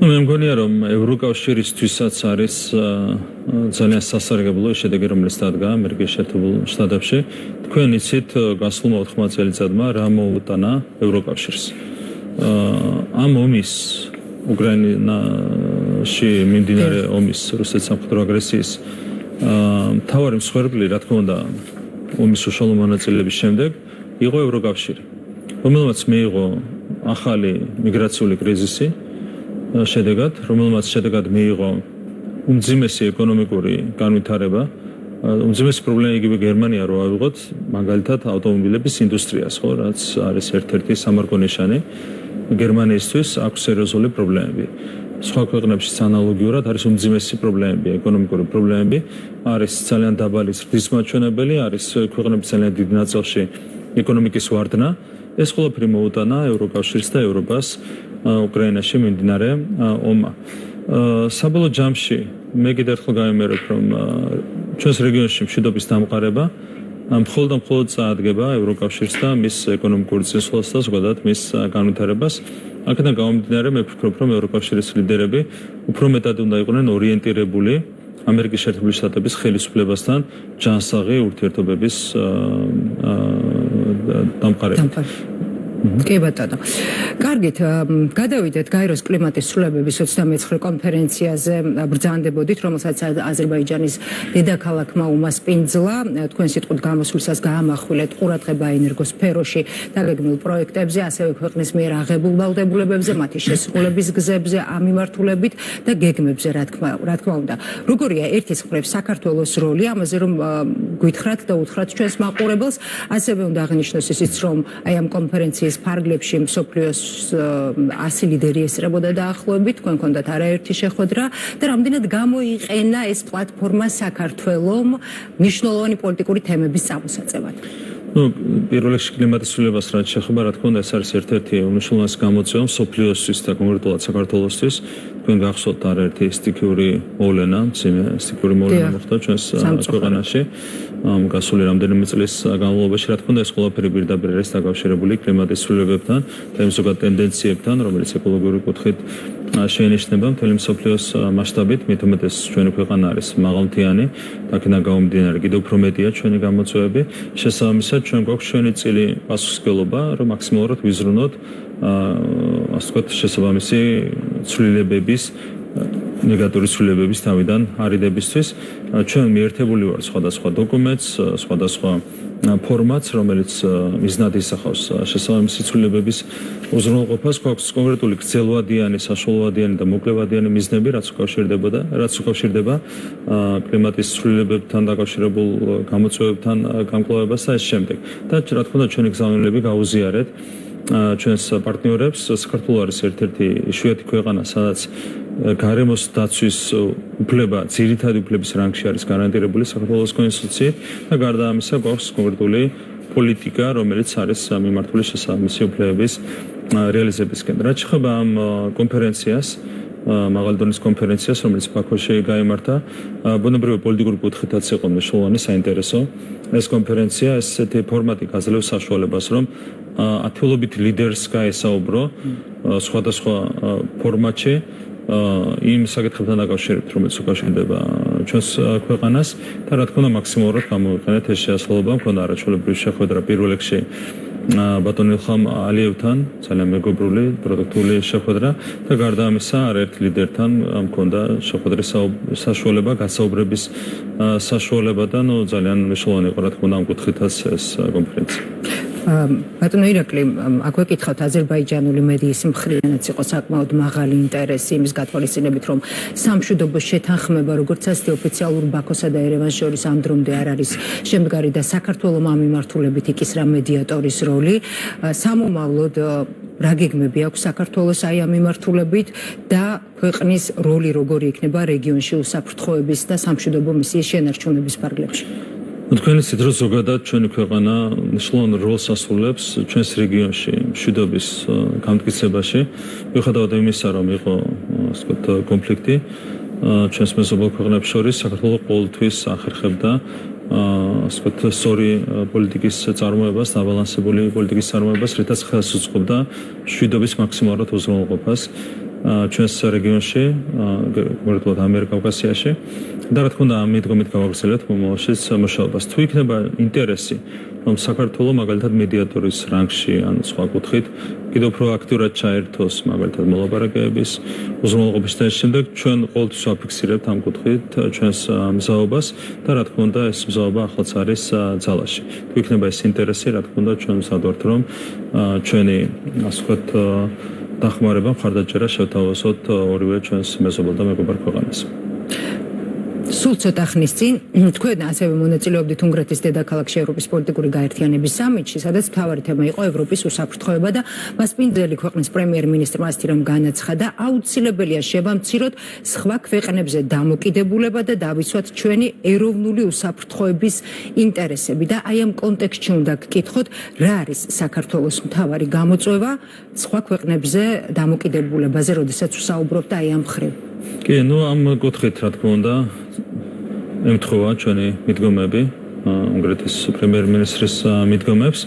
მე მგონია, რომ ევროკავშირისთვისაც არის ძალიან სასარგებლო შედეგი, რომელიც დადგა ამერიკის შეერთებულ შტატებში. თქვენ იცით, გასულმა 80 წელიწადმა რა მოუტანა ევროკავშირს. ამ ომის უკრაინაში მიმდინარე ომის რუსეთის სამხედრო აგრესიის მთავარი მსხვერპლი, რა თქმა უნდა, ომის უშუალო მონაწილეების შემდეგ იყო ევროკავშირი, რომელმაც მიიღო ახალი მიგრაციული კრიზისი შედეგად, რომელმაც შედეგად მიიღო უმძიმესი ეკონომიკური განვითარება. უმძიმესი პრობლემა იგივე გერმანია რო ავიღოთ, მაგალითად ავტომობილების ინდუსტრიას, ხო, რაც არის ერთ-ერთი სამარკო ნიშანი გერმანიისთვის აქვს სერიოზული პრობლემები. სხვა ქვეყნებშიც ანალოგიურად არის უმძიმესი პრობლემები, ეკონომიკური პრობლემები, არის ძალიან დაბალი ზრდის მაჩვენებელი, არის ქვეყნების ძალიან დიდ ნაწილში ეკონომიკის ვარდნა. ეს ყველაფერი მოუტანა ევროკავშირს და ევროპას უკრაინაში მიმდინარე ომმა. საბოლოო ჯამში მე კიდევ ერთხელ გავიმერებ, რომ ჩვენს რეგიონში მშვიდობის დამყარება მხოლოდ წაადგება ევროკავშირს და მის ეკონომიკურ წინსვლას და ზოგადად მის განვითარებას. აქედან გამომდინარე, მე ვფიქრობ, რომ ევროკავშირის ლიდერები უფრო მეტად უნდა იყვნენ ორიენტირებული ამერიკის შეერთებული შტატების ხელისუფლებასთან ჯანსაღი ურთიერთობების დამყარებით. კი ბატონო. კარგით, გადავიდეთ გაეროს კლიმატის ცვლილებების 29 კონფერენციაზე ბრძანდებოდით, რომელსაც აზერბაიჯანის დედაქალაქმა უმასპინძლა. თქვენ სიტყვით გამოსვლისას გაამახვილეთ ყურადღება ენერგოსფეროში დაგეგმილ პროექტებზე, ასევე ქვეყნის მიერ აღებულ ვალდებულებებზე, მათი შესრულების გზებზე, ამ მიმართულებით და გეგმებზე, რა თქმა უნდა. როგორია ერთის მხრივ საქართველოს როლი, ამაზე რომ გვითხრათ და უთხრათ ჩვენს მაყურებელს, ასევე უნდა აღნიშნოს ისიც, რომ აი ამ კონფერენციის ფარგლებში მსოფლიოს 100 ლიდერი ესწრებოდა დაახლოებით, თქვენ გქონდათ არაერთი შეხვედრა და რამდენად გამოიყენა ეს პლატფორმა საქართველომ მნიშვნელოვანი პოლიტიკური თემების წამოსაწევად? პირველ რიგში კლიმატის ცვლილებას რაც შეეხება, რა თქმა უნდა, ეს არის ერთ-ერთი უმნიშვნელოვანესი გამოწვევა მსოფლიოსთვის და კონკრეტულად საქართველოსთვის. თქვენ გახსოვთ არაერთი სტიქიური მოვლენა, მოხდა ჩვენს ქვეყანაში. გასული რამდენიმე წლის განმავლობაში, რა თქმა უნდა, ეს ყველაფერი პირდაპირ არის დაკავშირებული კლიმატის ცვლილებებთან და იმ ზოგად ტენდენციებთან, რომელიც ეკოლოგიური კუთხით შეინიშნება მთელი მსოფლიოს მასშტაბით, მით უმეტეს ჩვენი ქვეყანა არის მაღალმთიანი, აქედან გამომდინარე კიდევ უფრო მეტია ჩვენი გამოწვევები. შესაბამისად, ჩვენ გვაქვს ჩვენი წილი პასუხისმგებლობა, რომ მაქსიმალურად ვიზრუნოთ ასე ვთქვათ, შესაბამისი ცვლილებების ნეგატიური ცვლილებების თავიდან არიდებისთვის. ჩვენ მიერთებული ვართ სხვადასხვა დოკუმენტს, სხვადასხვა ფორმატს, რომელიც მიზნად ისახავს შესაბამისი ცვლილებების უზრუნველყოფას. გვაქვს კონკრეტული გრძელვადიანი, საშუალოვადიანი და მოკლევადიანი მიზნები, რაც უკავშირდება კლიმატის ცვლილებებთან დაკავშირებულ გამოწვევებთან გამკლავებას და ეს შემდეგ. და რა თქმა უნდა, ჩვენი გზავნილები გაუზიარეთ ჩვენს პარტნიორებს. საქართველო არის ერთ-ერთი იშვიათი ქვეყანა, სადაც გარემოს დაცვის უფლება, ძირითადი უფლების რანგში არის გარანტირებული საქართველოს კონსტიტუციით და გარდა ამისა გვაქვს კონკრეტული პოლიტიკა, რომელიც არის მიმართული შესაბამისი უფლებების რეალიზებისკენ. რაც შეეხება ამ კონფერენციას, მაღალი დონის კონფერენციას, რომელიც ბაქოში გაიმართა, ბუნებრივი პოლიტიკური კუთხითაც იყო მნიშვნელოვანი საინტერესო. ეს კონფერენცია ესეთი ფორმატი გაძლევს საშუალებას, რომ ათეულობით ლიდერს გაესაუბრო სხვადასხვა ფორმატში იმ საკითხებთან დაკავშირებით, რომელიც უკავშირდება ჩვენს ქვეყანას და რა თქმა უნდა მაქსიმალურად გამოვიყენეთ ეს შესაძლებლობა, მქონდა არაჩვეულებრივი შეხვედრა პირველ რიგში ბატონ ილხამ ალიევთან, ძალიან მეგობრული, პროდუქტიული შეხვედრა და გარდა ამისა არაერთ ლიდერთან მქონდა შეხვედრის საშუალება, გასაუბრების საშუალება და ძალიან მნიშვნელოვანი იყო რა თქმა უნდა ამ კუთხითაც ეს კონფერენცია. ბატონო ირაკლი, აქვე კითხავთ აზერბაიჯანული მედიის მხრიდანაც იყო საკმაოდ მაღალი ინტერესი იმის გათვალისწინებით, რომ სამშვიდობო შეთანხმება, როგორც ასეთი ოფიციალურ ბაქოსა და ერევანს შორის ამ დრომდე არ არის შემდგარი და საქართველოს ამ მიმართულებით იკისრა მედიატორის როლი. სამომავლოდ რა გეგმები აქვს საქართველოს აი ამ მიმართულებით და ქვეყნის როლი როგორი იქნება რეგიონში უსაფრთხოების და სამშვიდობო მისიის შენარჩუნების ფარგლებში? თქვენი სიტყვა ზოგადად ჩვენი ქვეყანა მნიშვნელოვან როლს ასრულებს ჩვენს რეგიონში მშვიდობის გამტკიცებაში. მიუხედავად იმისა, რომ იყო ასე ვთქვათ კონფლიქტი ჩვენს მეზობელ ქვეყნებს შორის, საქართველო ყოველთვის ახერხებდა ასე ვთქვათ სწორი პოლიტიკის წარმოებას, დაბალანსებული პოლიტიკის წარმოებას, რითაც ხელს უწყობდა მშვიდობის მაქსიმალურად უზრუნველყოფას ჩვენს რეგიონში, კონკრეტულად ამიერკავკასიაში და რა თქმა უნდა ამ მიდგომით გავაგრძელებთ მომავალშიც მუშაობას. თუ იქნება ინტერესი, რომ საქართველოს მაგალითად მედიატორის რანგში ან სხვა კუთხით კიდევ უფრო აქტიურად ჩაერთოს მაგალითად მოლაპარაკებების უზრუნველყოფის და შემდეგ ჩვენ ყოველთვის ვაფიქსირებთ ამ კუთხით ჩვენს მზაობას და რა თქმა უნდა ეს მზაობა ახლაც არის ძალაში. თუ იქნება ეს ინტერესი, რა თქმა უნდა ჩვენ ვსადვართ რომ ჩვენი ასე ვთქვათ დახმარება მხარდაჭერა შევთავაზოთ ორივე ჩვენს მეზობელ და მეგობარ ქვეყანას. სულ ცოტა ხნის წინ თქვენ ასევე მონაწილეობდით უნგრეთის დედაქალაქში ევროპის პოლიტიკური გაერთიანების სამიტში, სადაც მთავარი თემა იყო ევროპის უსაფრთხოება და მასპინძელი ქვეყნის პრემიერ-მინისტრმა ასეთი რამ განაცხადა, აუცილებელია შევამციროთ სხვა ქვეყნებზე დამოკიდებულება და დავიცვათ ჩვენი ეროვნული უსაფრთხოების ინტერესები და აი ამ კონტექსტში უნდა გკითხოთ, რა არის საქართველოს მთავარი გამოწვევა სხვა ქვეყნებზე დამოკიდებულებაზე, როდესაც ვსაუბრობთ აი ამ მხრივ. კი, ამ კუთხით რა თქმა უნდა ემთხოვა ჩვენი მიდგომები უნგრეთის პრემიერ-მინისტრის მიდგომებს.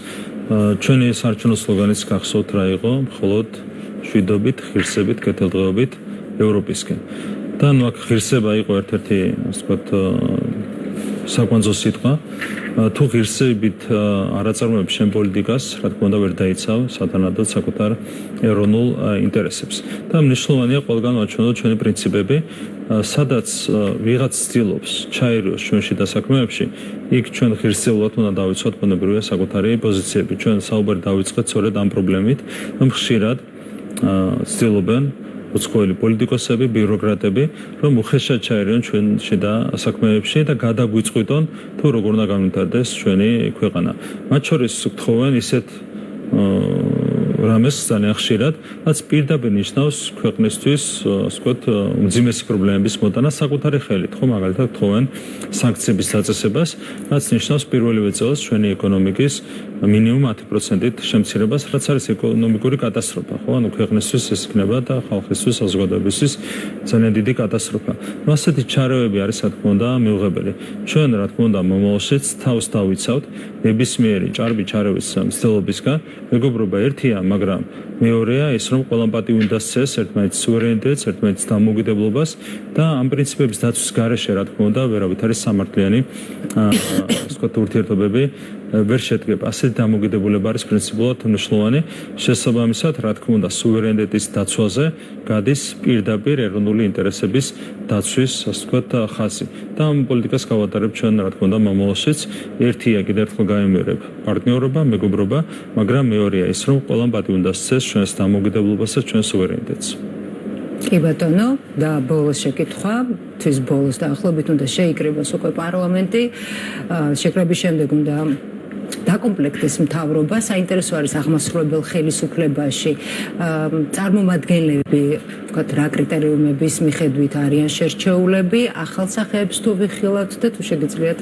ჩვენი საარჩევნო სლოგანიც გახსოვთ რა იყო, მხოლოდ მშვიდობით, ღირსებით, კეთილდღეობით ევროპისკენ. და აქ ღირსება იყო ერთ-ერთი ასე ვთქვათ საკვანძო სიტყვა. თუ ღირსებით არ აწარმოებს შენ პოლიტიკას, რა თქმა უნდა ვერ დაიცავ სათანადოდ საკუთარ ეროვნულ ინტერესებს. და მნიშვნელოვანია ყველგან ვაჩვენოთ ჩვენი პრინციპები, სადაც ვიღაც ცდილობს ჩაერიოს ჩვენში დასაქმეებში, იქ ჩვენ ღირსეულად უნდა დავიცვათ ბუნებრივია საკუთარი პოზიციები. ჩვენ საუბარი დავიწყეთ სწორედ ამ პრობლემით, რომ ხშირად ცდილობენ უცხოელი პოლიტიკოსები, ბიუროკრატები, რომ უხეშად ჩაერიონ ჩვენში და საქმეებში და გადაგვიწყვიტონ თუ როგორ უნდა განვითარდეს ჩვენი ქვეყანა. მათ შორის გთხოვენ ისეთ რამეს ძალიან ხშირად, რაც პირდაპირ ნიშნავს ქვეყნისთვის, ასე ვთქვათ, უმძიმესი პრობლემების მოტანა საკუთარი ხელით, ხო, მაგალითად გთხოვენ სანქციების დაწესებას, რაც ნიშნავს პირველივე წელს ჩვენი ეკონომიკის მინიმუმ 10%-ით შემცირებას, რაც არის ეკონომიკური კატასტროფა, ხო? ანუ ქვეყნისთვის ეს იქნება და ხალხისთვის, საზოგადოებისთვის ძალიან დიდი კატასტროფა. ასეთი ჩარევები არის, რა თქმა უნდა, მიუღებელი. ჩვენ, რა თქმა უნდა, მომავალშიც თავს დავიცავთ ნებისმიერი ჭარბი ჩარევის მცდელობისგან. მეგობრობა ერთია, მაგრამ მეორეა ის, რომ ყველამ პატივი უნდა სცეს ერთმანეთის სუვერენიტეტს, ერთმანეთის დამოუკიდებლობას და ამ პრინციპების დაცვის გარეშე, რა თქმა უნდა, ვერავით არის სამართლიანი ურთიერთობები ვერ შედგება. ასეთი დამოუკიდებლობა არის პრინციპულად მნიშვნელოვანი. შესაბამისად, რა თქმა უნდა, სუვერენიტეტის დაცვაზე გადის პირდაპირ ეროვნული ინტერესების დაცვის, ასე ვთქვათ, ხაზი. და ამ პოლიტიკას გავატარებ ჩვენ, რა თქმა უნდა, მომავალშიც. ერთია კიდევ ერთხელ გამიმერებ პარტნიორობა, მეგობრობა, მაგრამ მეორეა ის, რომ ყველამ პატივი უნდა სცეს ჩვენს დამოუკიდებლობას და ჩვენს სუვერენიტეტს. კი ბატონო, და ბოლოს შეკითხვა, თვის ბოლოს დაახლოებით უნდა შეიკრიბოს უკვე პარლამენტი, შეკრების შემდეგ უნდა დაკომპლექტდეს მთავრობა, საინტერესო არის აღმასრულებელ ხელისუფლებაში წარმომადგენლები, ვთქვათ, რა კრიტერიუმების მიხედვით არიან შერჩეულები, ახალ სახეებს თუ ვიხილავთ და თუ შეგიძლიათ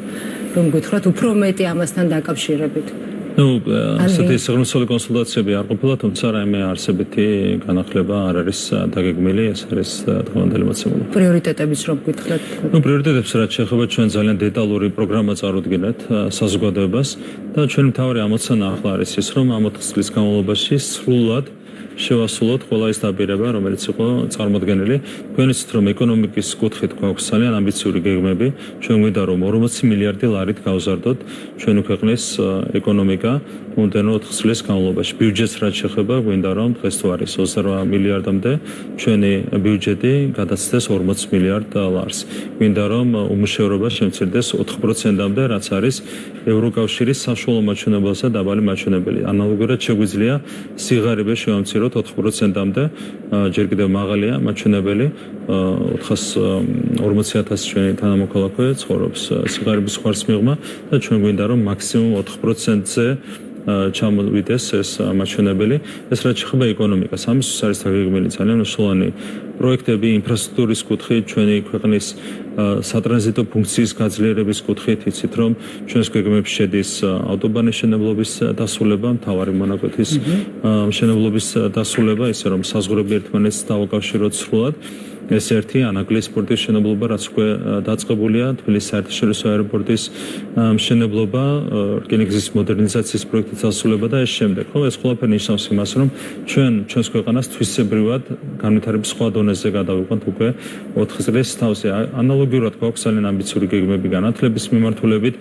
რომ გითხრათ უფრო მეტი ამასთან დაკავშირებით. ასეთი სიღრმისეული კონსულტაციები არ ყოფილა, თუმცა რაიმე არსებითი განახლება არ არის დაგეგმილი, ეს არის დღევანდელი მოცემული. პრიორიტეტების რომ გითხრათ. პრიორიტეტებს რაც შეეხება ჩვენ ძალიან დეტალური პროგრამა წარუდგინეთ საზოგადოებას და ჩვენი მთავარი ამოცანა ახლა არის ის, რომ ამ 4 წლის განმავლობაში სრულად შევასრულოთ ყველა ის დაპირება, რომელიც იყო წარმოდგენილი. თქვენ იცით, რომ ეკონომიკის კუთხით გვაქვს ძალიან ამბიციური გეგმები. ჩვენ გვინდა რომ 40 მილიარდი ლარით გავზარდოთ ჩვენი ქვეყნის ეკონომიკა მომდევნო 4 წლის განმავლობაში. ბიუჯეტს რაც შეეხება, გვინდა რომ დღეს თუ არის 28 მილიარდამდე, ჩვენი ბიუჯეტი გადაცდეს 40 მილიარდ ლარს. გვინდა რომ უმუშევრობა შემცირდეს 4%-მდე, რაც არის ევროკავშირის საშუალო მაჩვენებელსა დაბალი მაჩვენებელი. ანალოგიურად შეგვიძლია სიღარიბე შევამციროთ 4%-მდე, ჯერ კიდევ მაღალია მაჩვენებელი, 440,000 ჩვენი თანამოქალაქე ცხოვრობს სიღარიბის ხარჯს მიღმა და ჩვენ გვინდა რომ მაქსიმუმ 4%-ზე ჩამოვიდეს ეს მაჩვენებელი. ეს რაც შეეხება ეკონომიკას, ამისთვის არის დაგეგმილი ძალიან მნიშვნელოვანი პროექტები ინფრასტრუქტურის კუთხით, ჩვენი ქვეყნის სატრანზიტო ფუნქციის გაძლიერების კუთხით. იცით, რომ ჩვენს გეგმებში შედის ავტობანის მშენებლობის დასრულება, მთავარი მონაკვეთის მშენებლობის დასრულება, ისე რომ საზღვრები ერთმანეთს დავაკავშიროთ სრულად. ეს ერთი ანაგლის სპორტის მშენებლობა, რაც უკვე დაწყებულია, თბილისის საერთაშორისო აეროპორტის მშენებლობა, რკინიგზის მოდერნიზაციის პროექტის დასრულება და ეს შემდეგ. ხო, ეს ყველაფერი ნიშნავს იმას, რომ ჩვენს ქვეყანას თვისებრივად განვითარების სხვა დონეზე გადავიყვანთ უკვე 4 წლის თავზე. ანალოგიურად გვაქვს ძალიან ამბიციური გეგმები განათლების მიმართულებით.